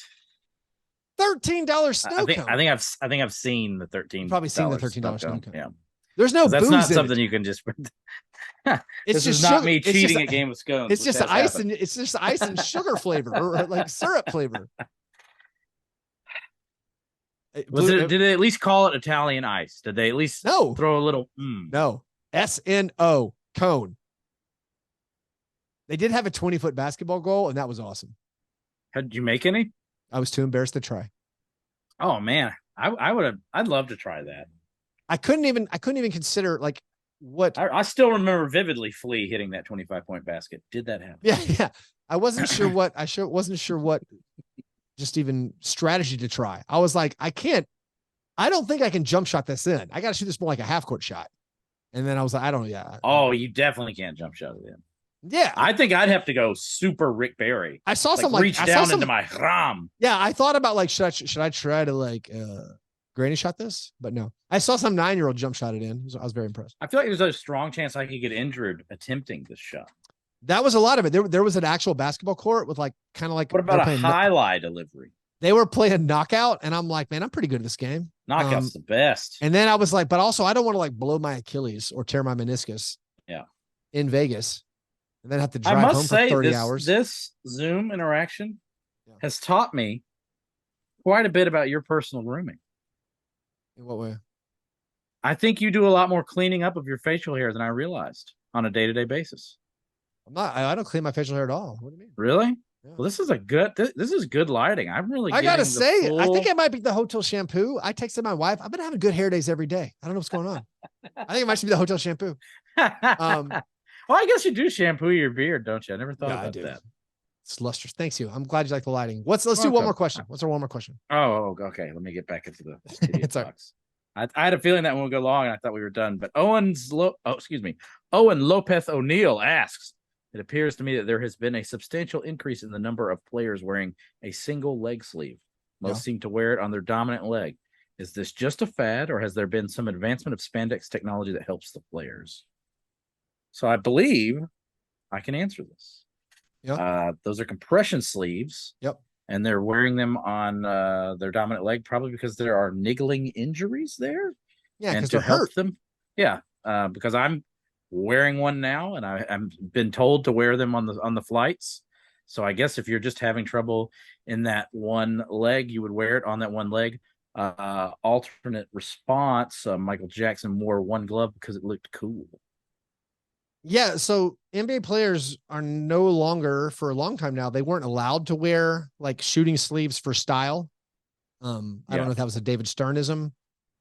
S1: $13 snow cone.
S2: I think I've seen the $13.
S1: You've probably seen the $13 snow cone.
S2: Yeah.
S1: There's no booze.
S2: That's not
S1: in
S2: something
S1: it.
S2: you can just.
S1: It's
S2: this
S1: just
S2: is not
S1: sugar.
S2: me cheating at Game of Scones.
S1: It's just ice and it's just ice and sugar flavor or like syrup flavor.
S2: Did they at least call it Italian ice? Did they at least throw a little?
S1: No. SNO cone. They did have a 20-foot basketball goal, and that was awesome.
S2: Did you make any?
S1: I was too embarrassed to try.
S2: Oh man, I would have. I'd love to try that.
S1: I couldn't even consider like what.
S2: I still remember vividly Flea hitting that 25-point basket. Did that happen?
S1: Yeah. I wasn't sure what. Wasn't sure what. Just even strategy to try. I was like, I don't think I can jump shot this in. I got to shoot this more like a half court shot. And then I was like, I don't know. Yeah.
S2: Oh, you definitely can't jump shot it in.
S1: Yeah.
S2: I think I'd have to go super Rick Barry.
S1: I saw some
S2: reach down into my ram.
S1: Yeah. I thought about like, should I try to like granny shot this? But no, I saw some 9-year-old jump shot it in. I was very impressed.
S2: I feel like there's a strong chance I could get injured attempting this shot.
S1: That was a lot of it. There was an actual basketball court with like kind of like.
S2: What about a highlight delivery?
S1: They were playing knockout, and I'm like, man, I'm pretty good at this game.
S2: Knockout's the best.
S1: And then I was like, but also I don't want to like blow my Achilles or tear my meniscus.
S2: Yeah.
S1: In Vegas, and then have to drive home for 30 hours.
S2: This Zoom interaction has taught me quite a bit about your personal grooming.
S1: In what way?
S2: I think you do a lot more cleaning up of your facial hair than I realized on a day-to-day basis.
S1: I don't clean my facial hair at all. What do you mean?
S2: Really? Yeah. Well, this is good lighting. I'm really.
S1: I gotta say, I think it might be the hotel shampoo. I texted my wife. I've been having good hair days every day. I don't know what's going on. I think it might be the hotel shampoo.
S2: Well, I guess you do shampoo your beard, don't you? I never thought about that.
S1: It's lustrous. Thanks you. I'm glad you like the lighting. Let's do one more question. What's our one more question?
S2: Oh, okay. Let me get back into the
S1: it's
S2: box. I had a feeling that one would go long, and I thought we were done. But Owen Lopez O'Neill asks. It appears to me that there has been a substantial increase in the number of players wearing a single leg sleeve. Most seem to wear it on their dominant leg. Is this just a fad, or has there been some advancement of spandex technology that helps the players? So I believe I can answer this.
S1: Yep.
S2: Those are compression sleeves.
S1: Yep.
S2: And they're wearing them on their dominant leg, probably because there are niggling injuries there.
S1: Yeah, because
S2: they're hurt them. Yeah, because I'm wearing one now, and I've been told to wear them on the flights. So I guess if you're just having trouble in that one leg, you would wear it on that one leg. Alternate response: Michael Jackson wore one glove because it looked cool.
S1: Yeah, so NBA players are no longer, for a long time now, they weren't allowed to wear like shooting sleeves for style. I don't know if that was a David Sternism,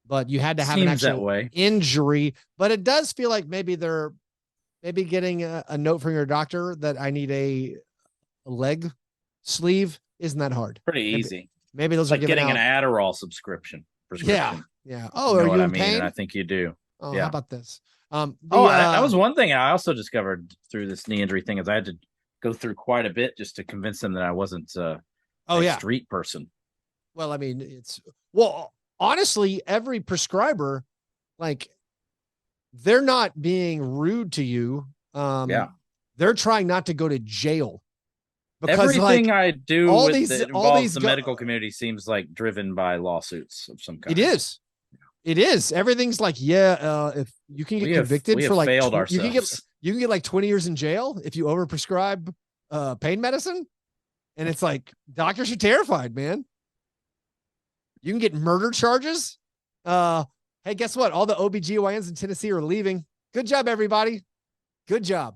S1: but you had to have an actual injury. But it does feel like maybe they're getting a note from your doctor that I need a leg sleeve. Isn't that hard?
S2: Pretty easy.
S1: Maybe those
S2: it's
S1: are
S2: getting an Adderall prescription.
S1: Yeah. Oh, are you in pain?
S2: I think you do.
S1: Oh, how about this?
S2: That was one thing I also discovered through this knee injury thing is I had to go through quite a bit just to convince them that I wasn't a street person.
S1: Well, I mean, honestly, every prescriber, like, they're not being rude to you. They're trying not to go to jail.
S2: Because everything I do that involves the medical community seems like driven by lawsuits of some kind.
S1: It is. It is. Everything's like, if you can get convicted for like, you can get like 20 years in jail if you overprescribe pain medicine. And it's like, doctors are terrified, man. You can get murder charges. Hey, guess what? All the OBGYNs in Tennessee are leaving. Good job, everybody. Good job.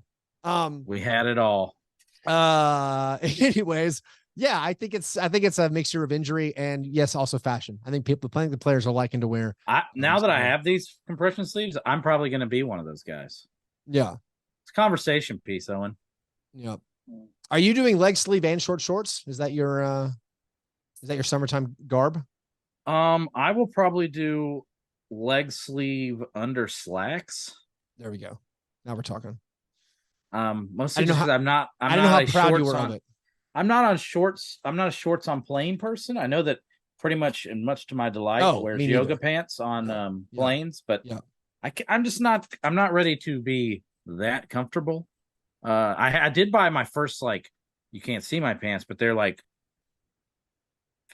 S2: We had it all.
S1: Anyways, yeah, I think it's a mixture of injury and yes, also fashion. I think the players are liking to wear.
S2: Now that I have these compression sleeves, I'm probably going to be one of those guys.
S1: Yeah.
S2: It's a conversation piece, Owen.
S1: Yep. Are you doing leg sleeve and short shorts? Is that your summertime garb?
S2: I will probably do leg sleeve under slacks.
S1: There we go. Now we're talking.
S2: Mostly because I'm not
S1: how proud you were of it.
S2: I'm not on shorts. I'm not a shorts on plane person. I know that pretty much, and much to my delight, wears yoga pants on planes, but I'm just not. I'm not ready to be that comfortable. I did buy my first, like, you can't see my pants, but they're like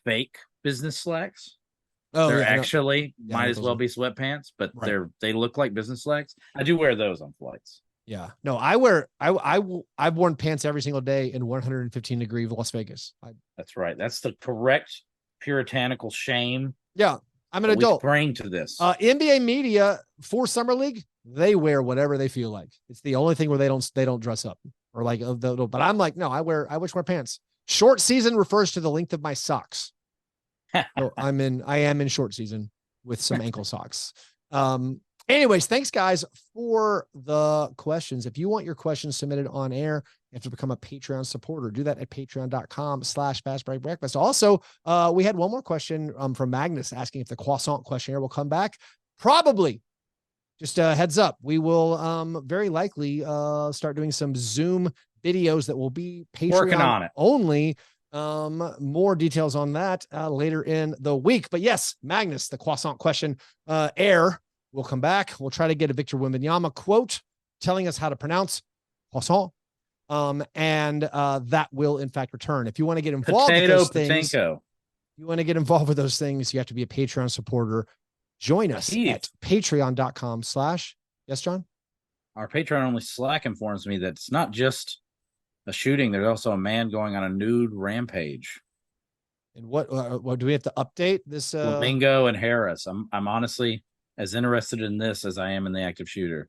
S2: fake business slacks.
S1: Oh
S2: They're
S1: yeah,
S2: actually
S1: I know
S2: might
S1: what
S2: as
S1: those
S2: well
S1: are.
S2: be sweatpants, but
S1: Right.
S2: they look like business slacks. I do wear those on flights.
S1: Yeah. No, I've worn pants every single day in 115-degree Las Vegas.
S2: That's right. That's the correct puritanical shame.
S1: Yeah, I'm an
S2: We
S1: adult.
S2: bring to this.
S1: NBA media for summer league, they wear whatever they feel like. It's the only thing where they don't dress up or like. But I'm like, no, I wish wear pants. Short season refers to the length of my socks. So I am in short season with some ankle socks. Anyways, thanks guys for the questions. If you want your questions submitted on air, you have to become a Patreon supporter. Do that at patreon.com/Fastbreak Breakfast. Also, we had one more question from Magnus asking if the croissant questionnaire will come back. Probably. Just a heads up. We will very likely start doing some Zoom videos that will be Patreon
S2: working on it
S1: only. More details on that later in the week. But yes, Magnus, the croissant question air will come back. We'll try to get a Victor Wembanyama quote telling us how to pronounce croissant. And that will in fact return. If you want to get involved with those things, you want to get involved with those things, you have to be a Patreon supporter. Join us at patreon.com/ yes, John?
S2: Our Patreon only Slack informs me that it's not just a shooting. There's also a man going on a nude rampage.
S1: And what do we have to update this?
S2: Flamingo and Harris. I'm honestly as interested in this as I am in the active shooter,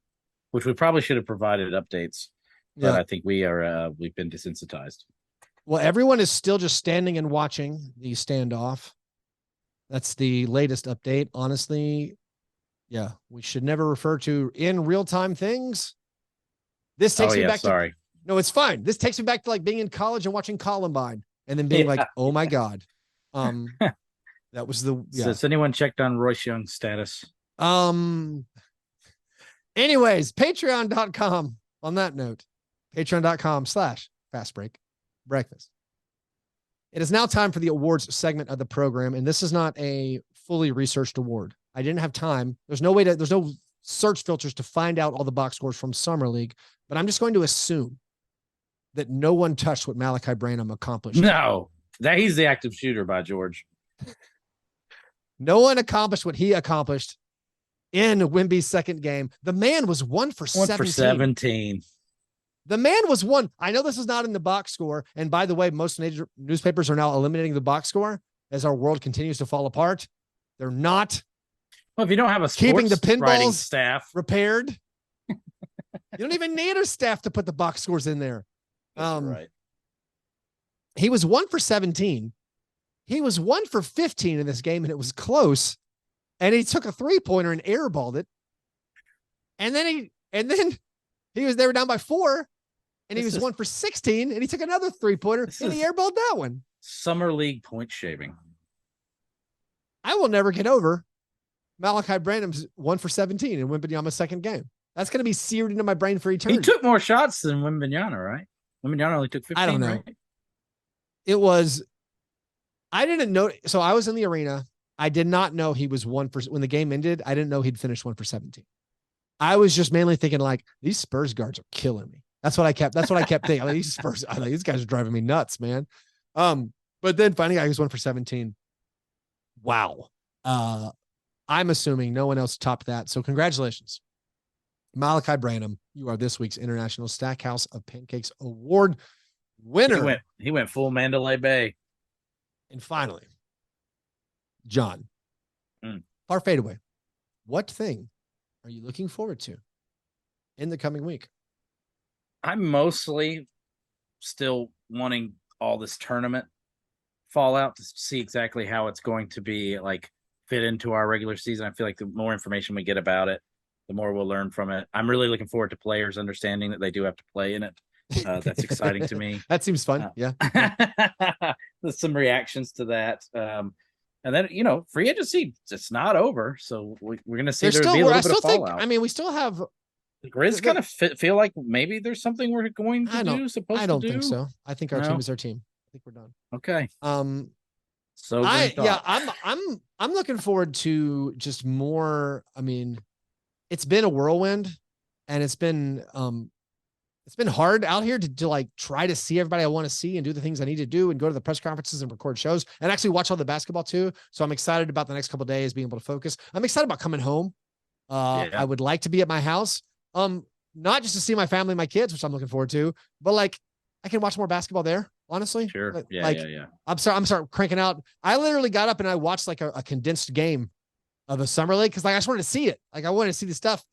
S2: which we probably should have provided updates. But I think we've been desensitized.
S1: Well, everyone is still just standing and watching the standoff. That's the latest update. Honestly, yeah, we should never refer to in real-time things. This takes me back to... No, it's fine. This takes me back to like being in college and watching Columbine and then being like, oh my God. That was the... Yeah.
S2: So has anyone checked on Royce Young's status?
S1: Anyways, patreon.com on that note, patreon.com/Fastbreak Breakfast. It is now time for the awards segment of the program, and this is not a fully researched award. I didn't have time. There's no search filters to find out all the box scores from Summer League, but I'm just going to assume that no one touched what Malachi Branham accomplished.
S2: No, that he's the active shooter, by George.
S1: No one accomplished what he accomplished in Wemby's second game. The man was 1 for 17. The man was one. I know this is not in the box score. And by the way, most major newspapers are now eliminating the box score as our world continues to fall apart. They're not.
S2: Well, if you don't have a
S1: keeping the pinballs
S2: staff
S1: repaired, you don't even need a staff to put the box scores in there.
S2: Right.
S1: He was 1 for 17. He was 1 for 15 in this game, and it was close. And he took a 3-pointer and airballed it. And then they were down by 4. And he was 1 for 16, and he took another 3-pointer, and he airballed that one.
S2: Summer League point shaving.
S1: I will never get over Malachi Branham's 1 for 17 in Wembanyama's second game. That's going to be seared into my brain for eternity.
S2: He took more shots than Wembanyama, right? Wembanyama only took 15.
S1: I don't know.
S2: Right?
S1: It was... I didn't know. So I was in the arena. I did not know he was 1 for... When the game ended, I didn't know he'd finished 1 for 17. I was just mainly thinking like, these Spurs guards are killing me. That's what I kept thinking. Like, these guys are driving me nuts, man. But then finding out he was 1 for 17. Wow. I'm assuming no one else topped that. So congratulations, Malachi Branham. You are this week's International Stackhouse of Pancakes Award winner.
S2: He went full Mandalay Bay.
S1: And finally, John, far fadeaway. What thing are you looking forward to in the coming week?
S2: I'm mostly still wanting all this tournament fallout to see exactly how it's going to be like fit into our regular season. I feel like the more information we get about it, the more we'll learn from it. I'm really looking forward to players understanding that they do have to play in it. That's exciting to me.
S1: That seems fun. Yeah.
S2: There's some reactions to that. And then, free agency, it's not over. So we're going to see there'll be a little bit of fallout.
S1: I mean, we still have...
S2: The Grizz kind of feel like maybe there's something we're going to do, supposed to do.
S1: I don't think so. I think our team is our team. I think we're done.
S2: Okay.
S1: So I'm looking forward to just more. I mean, it's been a whirlwind, and it's been hard out here to like try to see everybody I want to see and do the things I need to do and go to the press conferences and record shows and actually watch all the basketball too. So I'm excited about the next couple of days being able to focus. I'm excited about coming home. I would like to be at my house. Not just to see my family, my kids, which I'm looking forward to, but like I can watch more basketball there, honestly.
S2: Sure. Yeah.
S1: Like,
S2: yeah.
S1: I'm sorry, cranking out. I literally got up and I watched like a condensed game of a summer league because like I just wanted to see it. Like I wanted to see the stuff.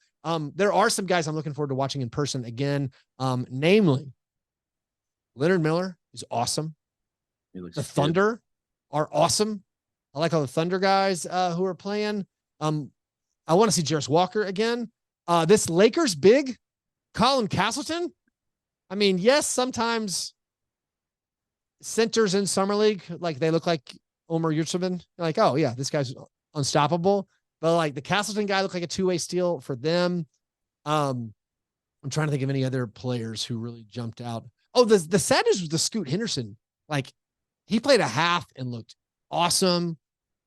S1: There are some guys I'm looking forward to watching in person again. Namely, Leonard Miller is awesome. The Thunder are awesome. I like all the Thunder guys who are playing. I want to see Jarris Walker again. This Lakers big, Colin Castleton. I mean, yes, sometimes centers in summer league, like they look like Omer Yurtseven. Like, oh yeah, this guy's unstoppable. But like the Castleton guy looked like a two-way steal for them. I'm trying to think of any other players who really jumped out. Oh, the sadness was the Scoot Henderson. Like he played a half and looked awesome.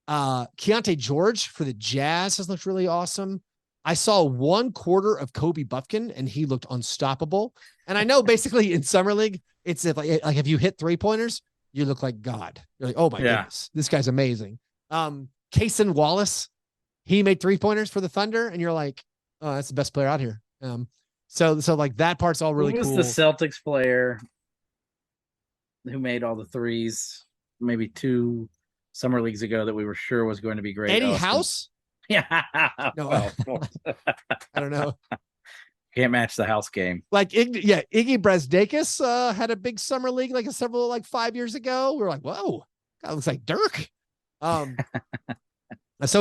S1: Keontae George for the Jazz has looked really awesome. I saw 1/4 of Kobe Buffkin and he looked unstoppable. And I know basically in summer league, it's like if you hit 3-pointers, you look like God. You're like, oh my goodness, this guy's amazing. Kaysen Wallace, he made 3-pointers for the Thunder, and you're like, oh, that's the best player out here. So like that part's all really cool.
S2: Who was the Celtics player who made all the threes? Maybe 2 summer leagues ago that we were sure was going to be great.
S1: Eddie House?
S2: Yeah.
S1: No, I don't know.
S2: Can't match the House game.
S1: Like, Iggy Brasdakis had a big summer league like 5 years ago. We were like, whoa, that looks like Dirk. So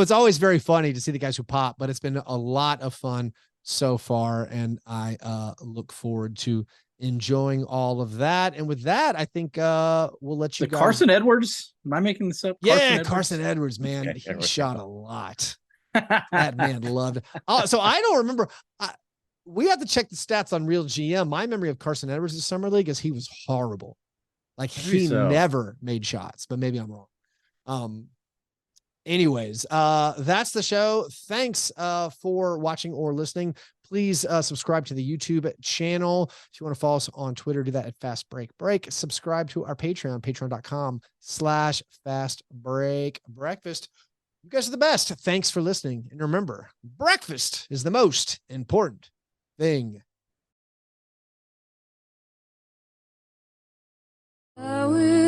S1: it's always very funny to see the guys who pop, but it's been a lot of fun so far, and I look forward to enjoying all of that. And with that, I think we'll let you guys.
S2: Carson Edwards. Am I making this up?
S1: Yeah, Carson Edwards, man. He shot a lot. That man loved it. So I don't remember. We have to check the stats on Real GM. My memory of Carson Edwards in summer league is he was horrible. Like he never made shots, but maybe I'm wrong. Anyways, that's the show. Thanks for watching or listening. Please subscribe to the YouTube channel. If you want to follow us on Twitter, do that at FastBreak. Subscribe to our Patreon, patreon.com/FastBreakBreakfast. You guys are the best. Thanks for listening. And remember, breakfast is the most important thing.
S3: I will